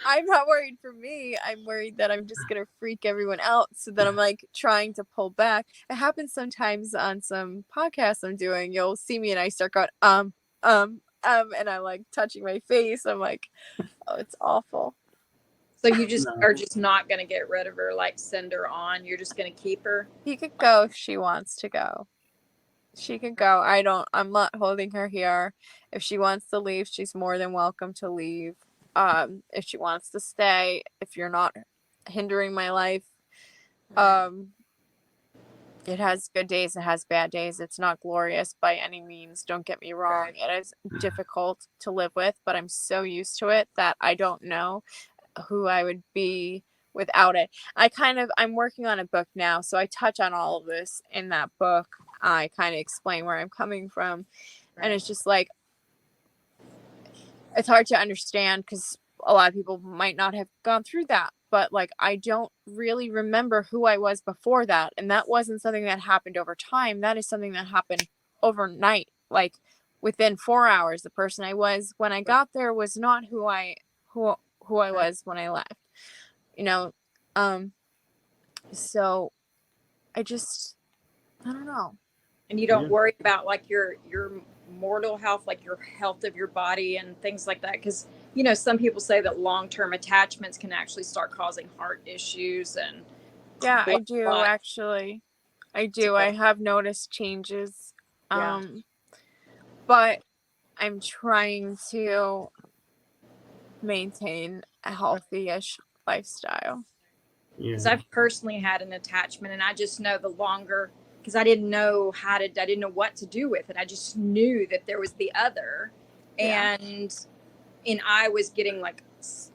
I'm not worried for me. I'm worried that I'm just going to freak everyone out. So then I'm like trying to pull back. It happens sometimes on some podcasts I'm doing. You'll see me and I start going, and I'm like touching my face. I'm like, oh, it's awful. So you just are just not going to get rid of her, like send her on. You're just going to keep her. She could go if she wants to go. She could go. I'm not holding her here. If she wants to leave, she's more than welcome to leave. if she wants to stay, if you're not hindering my life. It has good days, it has bad days. It's not glorious by any means, don't get me wrong. It is difficult to live with, but I'm so used to it that I don't know who I would be without it. I'm working on a book now, so I touch on all of this in that book. I kind of explain where I'm coming from, and it's just like, it's hard to understand because a lot of people might not have gone through that, but like, I don't really remember who I was before that, and that wasn't something that happened over time. That is something that happened overnight. Like, within 4 hours, the person I was when I got there was not who I was when I left, you know. So I don't know. And you don't worry about like your mortal health, like your health of your body and things like that, because some people say that long-term attachments can actually start causing heart issues. And I do actually. I do. I have noticed changes. But I'm trying to maintain a healthy-ish lifestyle. Because I've personally had an attachment, and I just know the longer, because I didn't know what to do with it. I just knew that there was the other, and I was getting like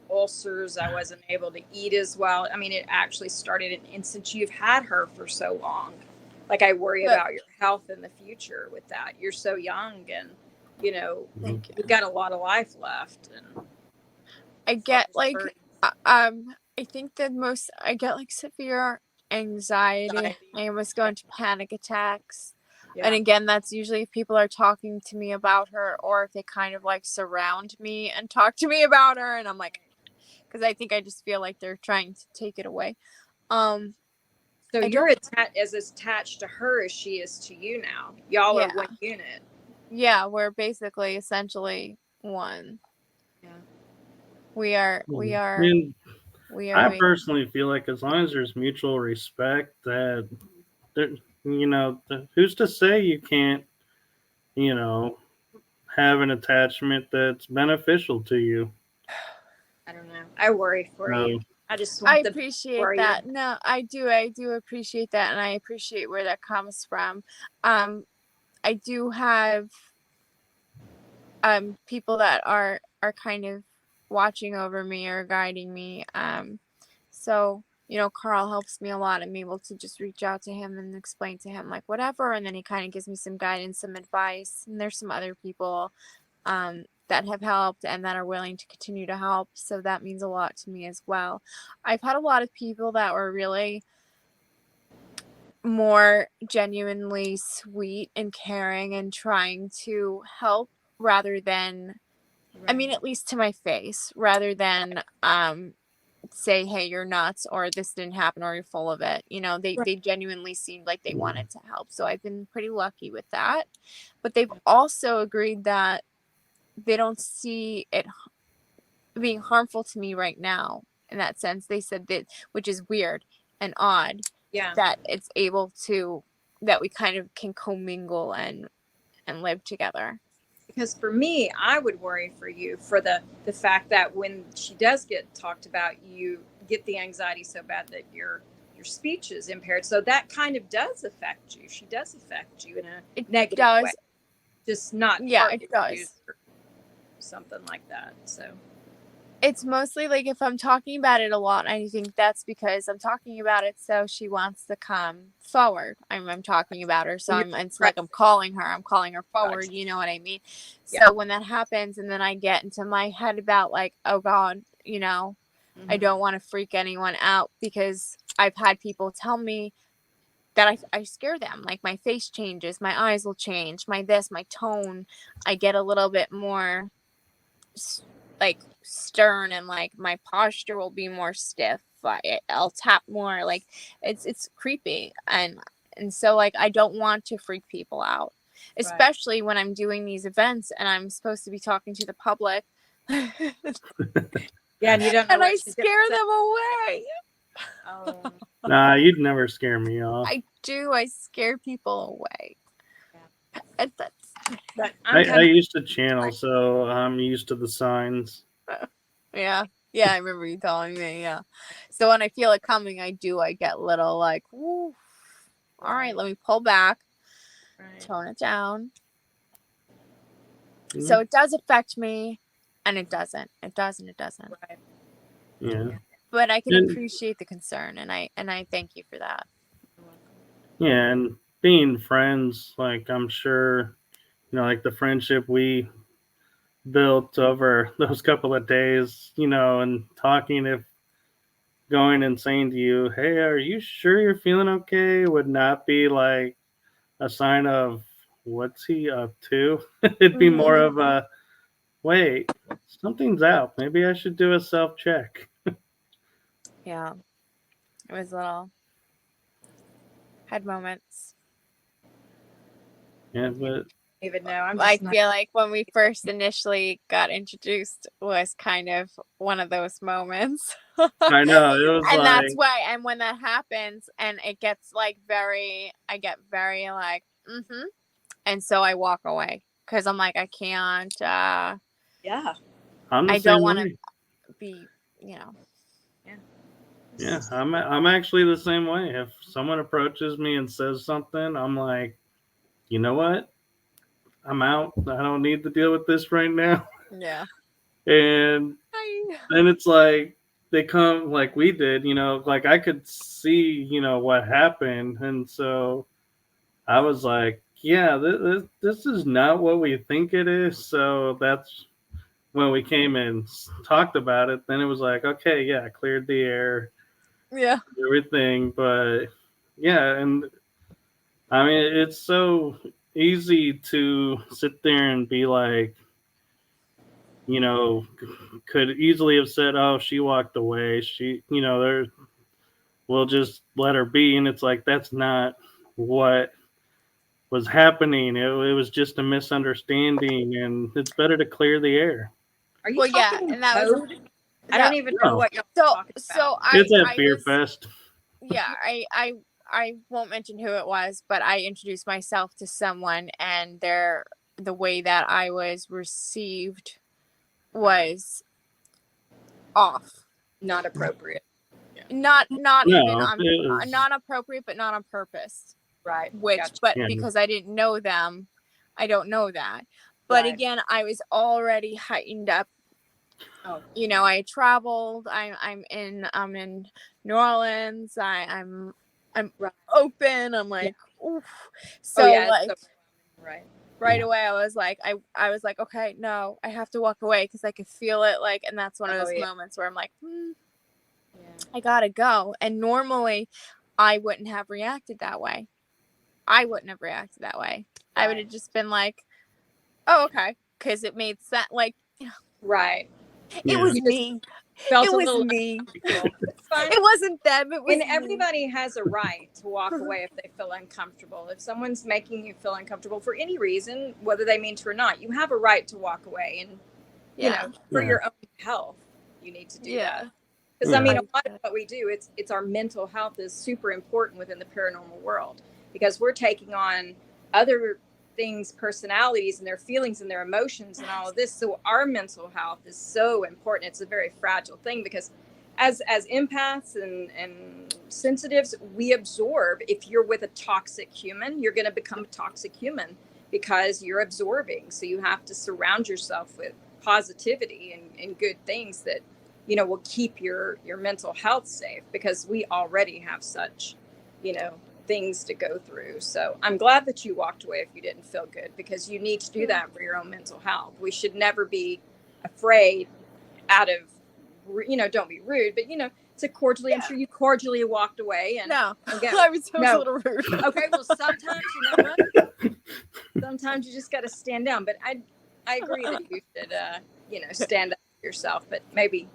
ulcers. I wasn't able to eat as well. I mean, it actually started, and since you've had her for so long, like, I worry about your health in the future with that. You're so young, and you've got a lot of life left. And I get like, I think that I get like severe anxiety. I almost go into panic attacks. And again, that's usually if people are talking to me about her, or if they kind of like surround me and talk to me about her, and I'm like, because I think I just feel like they're trying to take it away. So you're as attached to her as she is to you now. Y'all are one unit. Yeah, we're basically essentially one. Yeah. We are. I personally feel like as long as there's mutual respect, that who's to say you can't, have an attachment that's beneficial to you. I don't know. I worry for you. I appreciate that. No, I do appreciate that, and I appreciate where that comes from. I do have people that are kind of watching over me or guiding me. So Carl helps me a lot. I'm able to just reach out to him and explain to him like whatever, and then he kind of gives me some guidance, some advice. And there's some other people that have helped and that are willing to continue to help. So that means a lot to me as well. I've had a lot of people that were really more genuinely sweet and caring and trying to help rather than, I mean, at least to my face, rather than say, hey, you're nuts, or this didn't happen, or you're full of it. They genuinely seemed like they wanted to help. So I've been pretty lucky with that. But they've also agreed that they don't see it being harmful to me right now. In that sense, they said that, which is weird and odd, that it's able to, that we kind of can commingle and live together. Because for me, I would worry for you for the fact that when she does get talked about, you get the anxiety so bad that your speech is impaired. So that kind of does affect you. She does affect you in a negative way. Just not. Yeah, it does. Something like that. So it's mostly like if I'm talking about it a lot, I think that's because I'm talking about it, so she wants to come forward. I'm talking about her, so it's like I'm calling her forward. You know what I mean? So when that happens, and then I get into my head about like, oh God, I don't want to freak anyone out, because I've had people tell me that I scare them. Like my face changes, my eyes will change, my tone, I get a little bit more like stern, and like my posture will be more stiff. I'll tap more. Like it's creepy, and so like I don't want to freak people out, especially when I'm doing these events and I'm supposed to be talking to the public. And you don't know, and I scare them away. Oh. Nah, you'd never scare me off. I do. I scare people away. But I used to channel, so I'm used to the signs. Yeah. Yeah, I remember you telling me, yeah. So when I feel it coming, I get little like, woo, all right, let me pull back, tone it down. Mm-hmm. So it does affect me, and it doesn't. It doesn't. Right. Yeah. But I can And, appreciate the concern, and I thank you for that. yeah, and being friends, like I'm sure, like the friendship we built over those couple of days, and talking, if going and saying to you, hey, are you sure you're feeling okay, would not be like a sign of what's he up to. It'd be more of a, wait, something's out. Maybe I should do a self check. Yeah, it was little had moments. Yeah, but Even know. I feel like when we first initially got introduced was kind of one of those moments. I know it was And like, that's why, and when that happens and it gets like I get very like, and so I walk away because I'm like, I can't, yeah. I'm the I same don't want to way. be, you know. Yeah, I'm actually the same way. If someone approaches me and says something, I'm like, you know what? I'm out. I don't need to deal with this right now. Yeah. And then it's like they come like we did, like I could see, what happened. And so I was like, yeah, this is not what we think it is. So that's when we came and talked about it. Then it was like, okay, yeah, cleared the air, Yeah. everything. But yeah, and I mean, it's so easy to sit there and be like, could easily have said, oh, she walked away. We'll just let her be. And it's like, that's not what was happening. It was just a misunderstanding, and it's better to clear the air. Are you talking and that was code? I don't even know what you're talking about. It's at Fear Fest. Yeah, I won't mention who it was, but I introduced myself to someone, and the way that I was received was off, not appropriate. Not No, even not appropriate, but not on purpose. Right. But because I didn't know them, I don't know that. But again, I was already heightened up. Oh. I traveled. I'm in New Orleans. I'm open. I'm like, oof. So right away I was like, I was like, okay, no, I have to walk away because I could feel it, like, and that's one of those moments where I'm like, I gotta go. And normally I wouldn't have reacted that way. I would have just been like, oh, okay, because it made sense. Like, right. It was me. It was me. It wasn't them. It was me. Everybody has a right to walk away if they feel uncomfortable. If someone's making you feel uncomfortable for any reason, whether they mean to or not, you have a right to walk away. And for your own health, you need to do that. Because I mean, a lot of what we do, it's our mental health is super important within the paranormal world, because we're taking on other things, personalities, and their feelings and their emotions and all of this. So our mental health is so important. It's a very fragile thing, because as empaths and sensitives, we absorb. If you're with a toxic human, you're going to become a toxic human because you're absorbing. So you have to surround yourself with positivity and good things that will keep your mental health safe, because we already have such things to go through. So I'm glad that you walked away if you didn't feel good, because you need to do that for your own mental health. We should never be afraid out of don't be rude, but to cordially, I'm sure you cordially walked away. And I was a little rude. Okay, well, sometimes what, sometimes you just got to stand down. But I agree that you should stand up for yourself, but maybe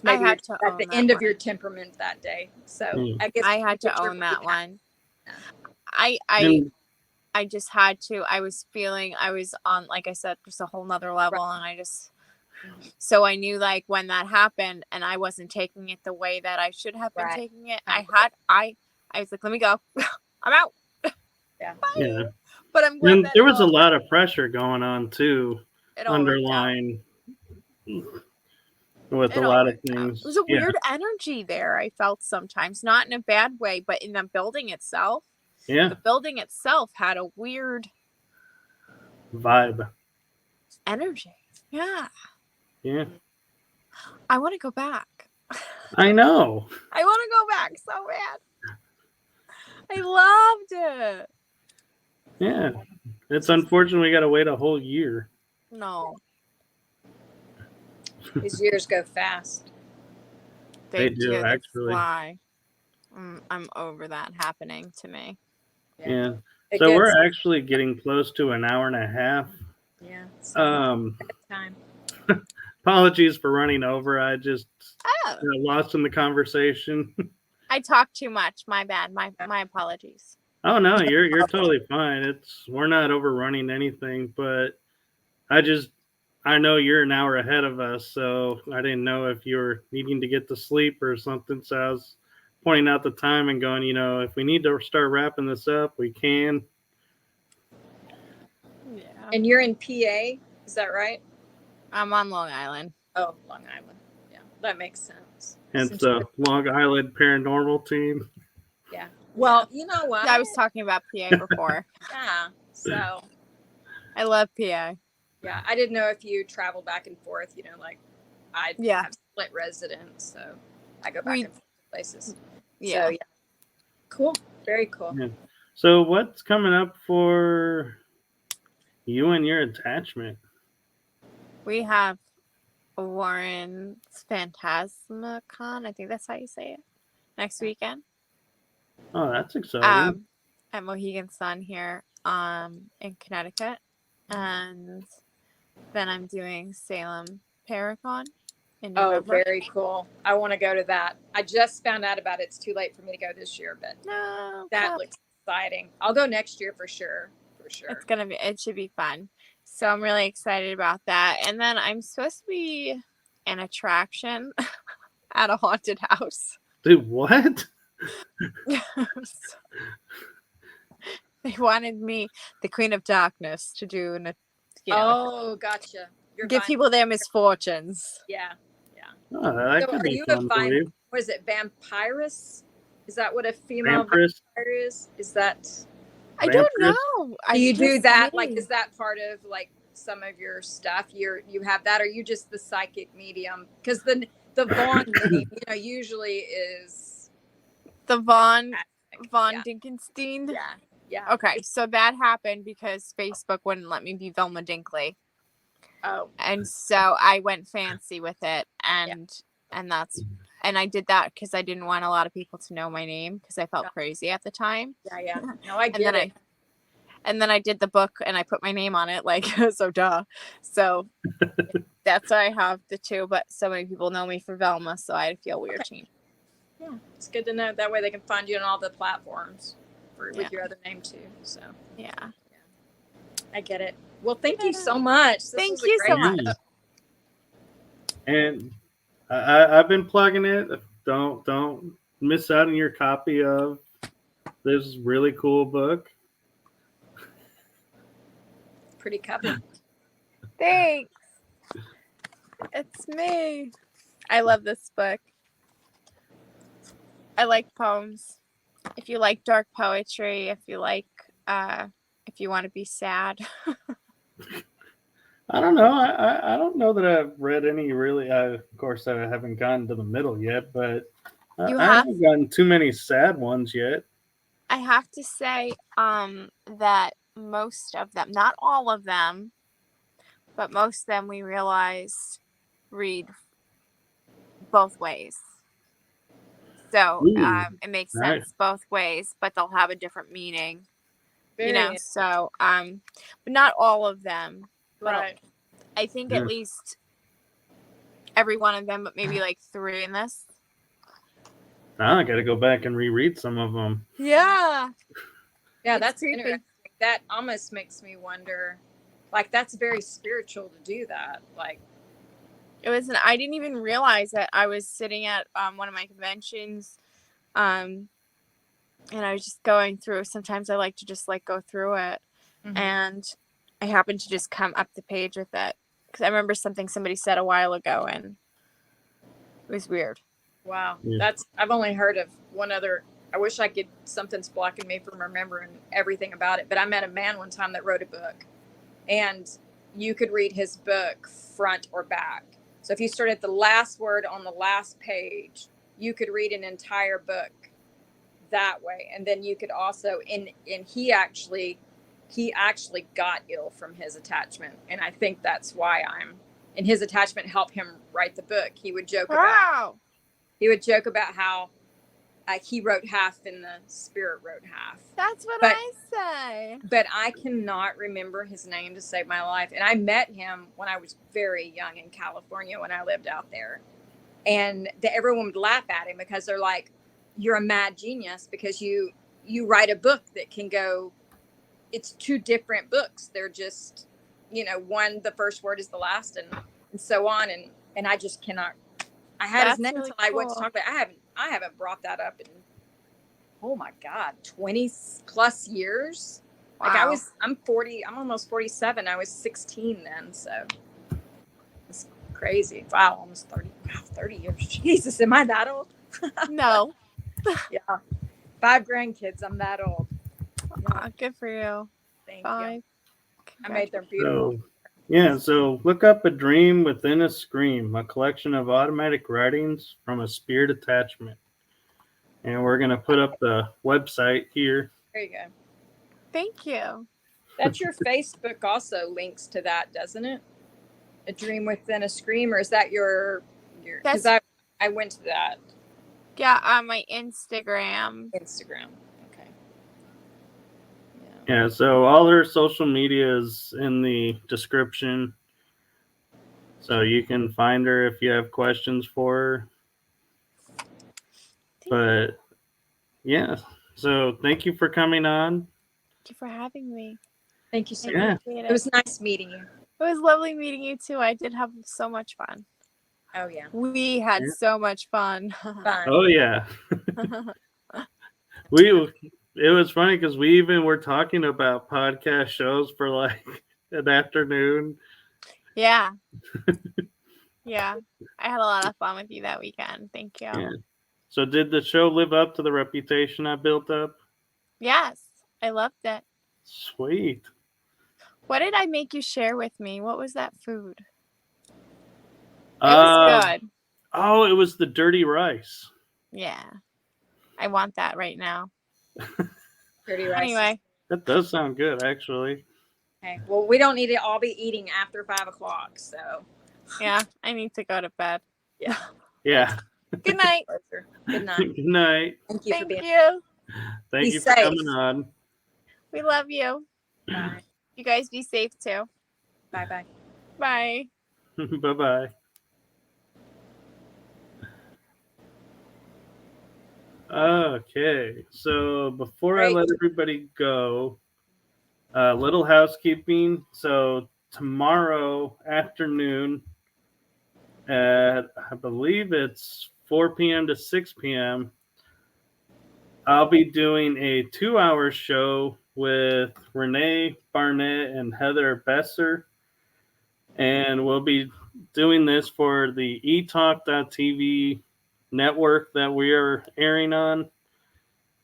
I had to at the end of your temperament that day. So I guess I had to own that one. I just had to. I was on, like I said, just a whole nother level, and so I knew, like, when that happened and I wasn't taking it the way that I should have been taking it, I was like, let me go. I'm out. Yeah. Yeah. But I'm glad there was a lot of pressure going on too. It all underlying. with a It all lot of worked out. things. It was a Yeah, weird energy there, I felt sometimes. Not in a bad way, but in the building itself. yeah, The building itself had a weird vibe. energy. Yeah. Yeah, I want to go back. I know. I want to go back so bad. I loved it. Yeah, it's unfortunate we got to wait a whole year. No, These years go fast. They do, They actually. fly. I'm over that happening to me. Yeah. It So gets, we're actually getting close to an hour and a half. yeah. It's Um, time. apologies for running over. I just Oh, got lost in the conversation. I talk too much. My bad. My apologies. Oh no, you're totally fine. We're not overrunning anything, but I know you're an hour ahead of us, so I didn't know if you were needing to get to sleep or something. So I was pointing out the time and going, if we need to start wrapping this up, we can. Yeah. And you're in PA, is that right? I'm on Long Island. Oh, Long Island. Yeah, that makes sense. Hence the Long Island Paranormal team. Yeah. Well, you know what? I was talking about PA before. Yeah. So, I love PA. yeah, I didn't know if you traveled back and forth. Like I Yeah. have split residence, so I go back and forth to places. Yeah. So, yeah. Cool. Very cool. Yeah. So what's coming up for you and your attachment? We have Warren's Phantasmacon. I think that's how you say it. Next weekend. Oh, that's exciting. At Mohegan Sun here in Connecticut. And then I'm doing Salem Paracon in Oh, November. very cool. I want to go to that. I just found out about it. It's too late for me to go this year, but No, that looks exciting. I'll go next year for sure. It should be fun. So I'm really excited about that. And then I'm supposed to be an attraction at a haunted house. Dude, what? They wanted me, the Queen of Darkness, to do Oh, gotcha. Give people their misfortunes. Yeah. Oh, that could be fun for you. What is it, vampirus? Is that what a female Vampirus? vampire is? Is that? I don't know. Do you do that? Like, is that part of like some of your stuff? You have that, or you just the psychic medium? Because the Vaughn name, usually is the Von yeah. Dinkenstein. Yeah. Okay, so that happened because Facebook wouldn't let me be Velma Dinkley. Oh. And so I went fancy with it, and I did that because I didn't want a lot of people to know my name because I felt crazy at the time. Yeah. No, I get it. And then I did the book and I put my name on it, like, so duh. So that's why I have the two, but so many people know me for Velma, so I feel weird changing. Yeah, it's good to know. That way they can find you on all the platforms with your other name too. So yeah. I get it. Well, thank you so much. Thank you so much. And I've been plugging it. Don't miss out on your copy of this really cool book. Pretty cover. Thanks. It's me. I love this book. I like poems. If you like dark poetry, if you want to be sad. I don't know. I don't know that I've read any really. Of course, I haven't gotten to the middle yet, but I haven't gotten too many sad ones yet. I have to say that most of them, not all of them, but most of them we realized read both ways. So it makes sense both ways, but they'll have a different meaning. So but not all of them. Right. I think at least every one of them, but maybe like 3 in this. I got to go back and reread some of them. Yeah. Yeah, that's interesting. That almost makes me wonder, like, that's very spiritual to do that. Like, I didn't even realize that. I was sitting at one of my conventions, and I was just going through. Sometimes I like to just like go through it, and I happened to just come up the page with it because I remember something somebody said a while ago, and was weird. Wow. Yeah. I've only heard of one other. I wish I could, something's blocking me from remembering everything about it. But I met a man one time that wrote a book, and you could read his book front or back. So if you start at the last word on the last page, you could read an entire book that way. And then you could also, and he actually got ill from his attachment. And I think that's why and his attachment helped him write the book. He would joke about how he wrote half and the spirit wrote half. That's what I say. But I cannot remember his name to save my life. And I met him when I was very young in California when I lived out there. And everyone would laugh at him because they're like, you're a mad genius because you write a book that can go, it's two different books. They're just, one, the first word is the last and so on. And I just cannot, I had his name until I went to talk about it. I haven't brought that up in, oh my God, 20 plus years. Wow. Like I'm 40, I'm almost 47. I was 16 then. So it's crazy. Wow. Almost 30. Wow, 30 years. Jesus. Am I that old? No. Yeah. 5 grandkids. I'm that old. Yeah. Good for you. Thank 5. you. I made them beautiful. So look up A Dream Within a Scream, a collection of automatic writings from a spirit attachment. And we're going to put up the website here. There you go. Thank you. That's your Facebook also links to that, doesn't it? A Dream Within a Scream, or is that your because I went to that. Yeah, on my Instagram. Okay. Yeah, so all her social media is in the description. So you can find her if you have questions for her. But yeah, so thank you for coming on. Thank you for having me. Thank you so Yeah. much. It was nice meeting you. It was lovely meeting you too. I did have so much fun. Oh yeah. We had so much fun. Oh yeah. It was funny because we even were talking about podcast shows for like an afternoon. Yeah. Yeah. I had a lot of fun with you that weekend. Thank you. Yeah. So did the show live up to the reputation I built up? Yes. I loved it. Sweet. What did I make you share with me? What was that food? It was good. Oh, it was the dirty rice. Yeah. I want that right now. Dirty rice. Anyway. That does sound good, actually. Okay. Well, we don't need to all be eating after 5 o'clock, so. Yeah, I need to go to bed. Yeah. Yeah. Good night. Good night. Good night. Thank you for being. Thank you for coming on. We love you. Bye. You guys be safe too. Bye. Bye. Bye-bye. Okay, so before I let everybody go, little housekeeping. So tomorrow afternoon at, I believe it's 4 p.m. to 6 p.m., I'll be doing a 2-hour show with Renee Barnett and Heather Besser. And we'll be doing this for the eTalk.tv network that we are airing on.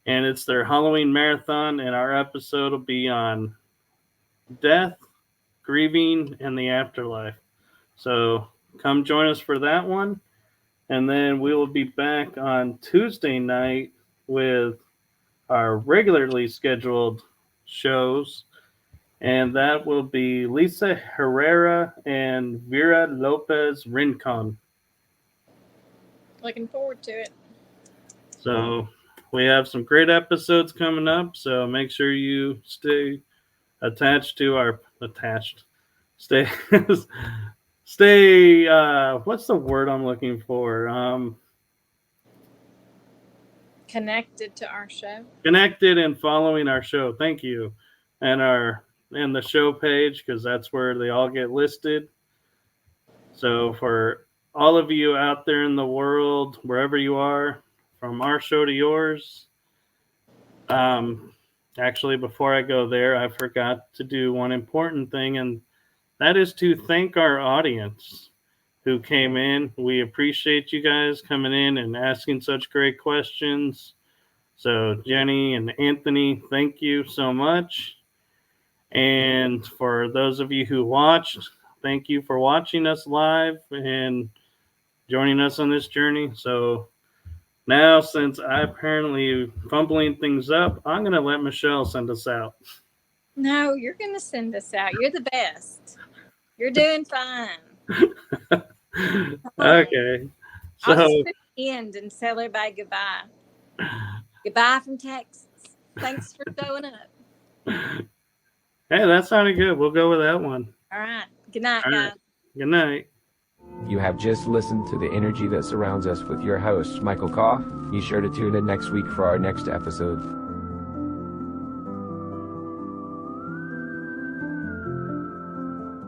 And it's their Halloween marathon. And our episode will be on death, grieving, and the afterlife. So come join us for that one. And then we will be back on Tuesday night with our regularly scheduled shows. And that will be Lisa Herrera and Vera Lopez Rincon. Looking forward to it. So we have some great episodes coming up. So make sure you stay stay what's the word I'm looking for? Connected to our show. Connected and following our show. Thank you. And the show page, because that's where they all get listed. So for all of you out there in the world, wherever you are, from our show to yours, actually, before I go there, I forgot to do one important thing, and that is to thank our audience who came in. We appreciate you guys coming in and asking such great questions. So, Jenny and Anthony, thank you so much. And for those of you who watched, thank you for watching us live and joining us on this journey. So, now, since I apparently fumbling things up, I'm going to let Michelle send us out. No, you're going to send us out. You're the best. You're doing fine. Okay. So, I'll just put the end and tell everybody goodbye. Goodbye from Texas. Thanks for showing up. Hey, that sounded good. We'll go with that one. All right. Good night, All guys. right. Good night. You have just listened to the energy that surrounds us with your host, Michael Kopf. Be sure to tune in next week for our next episode.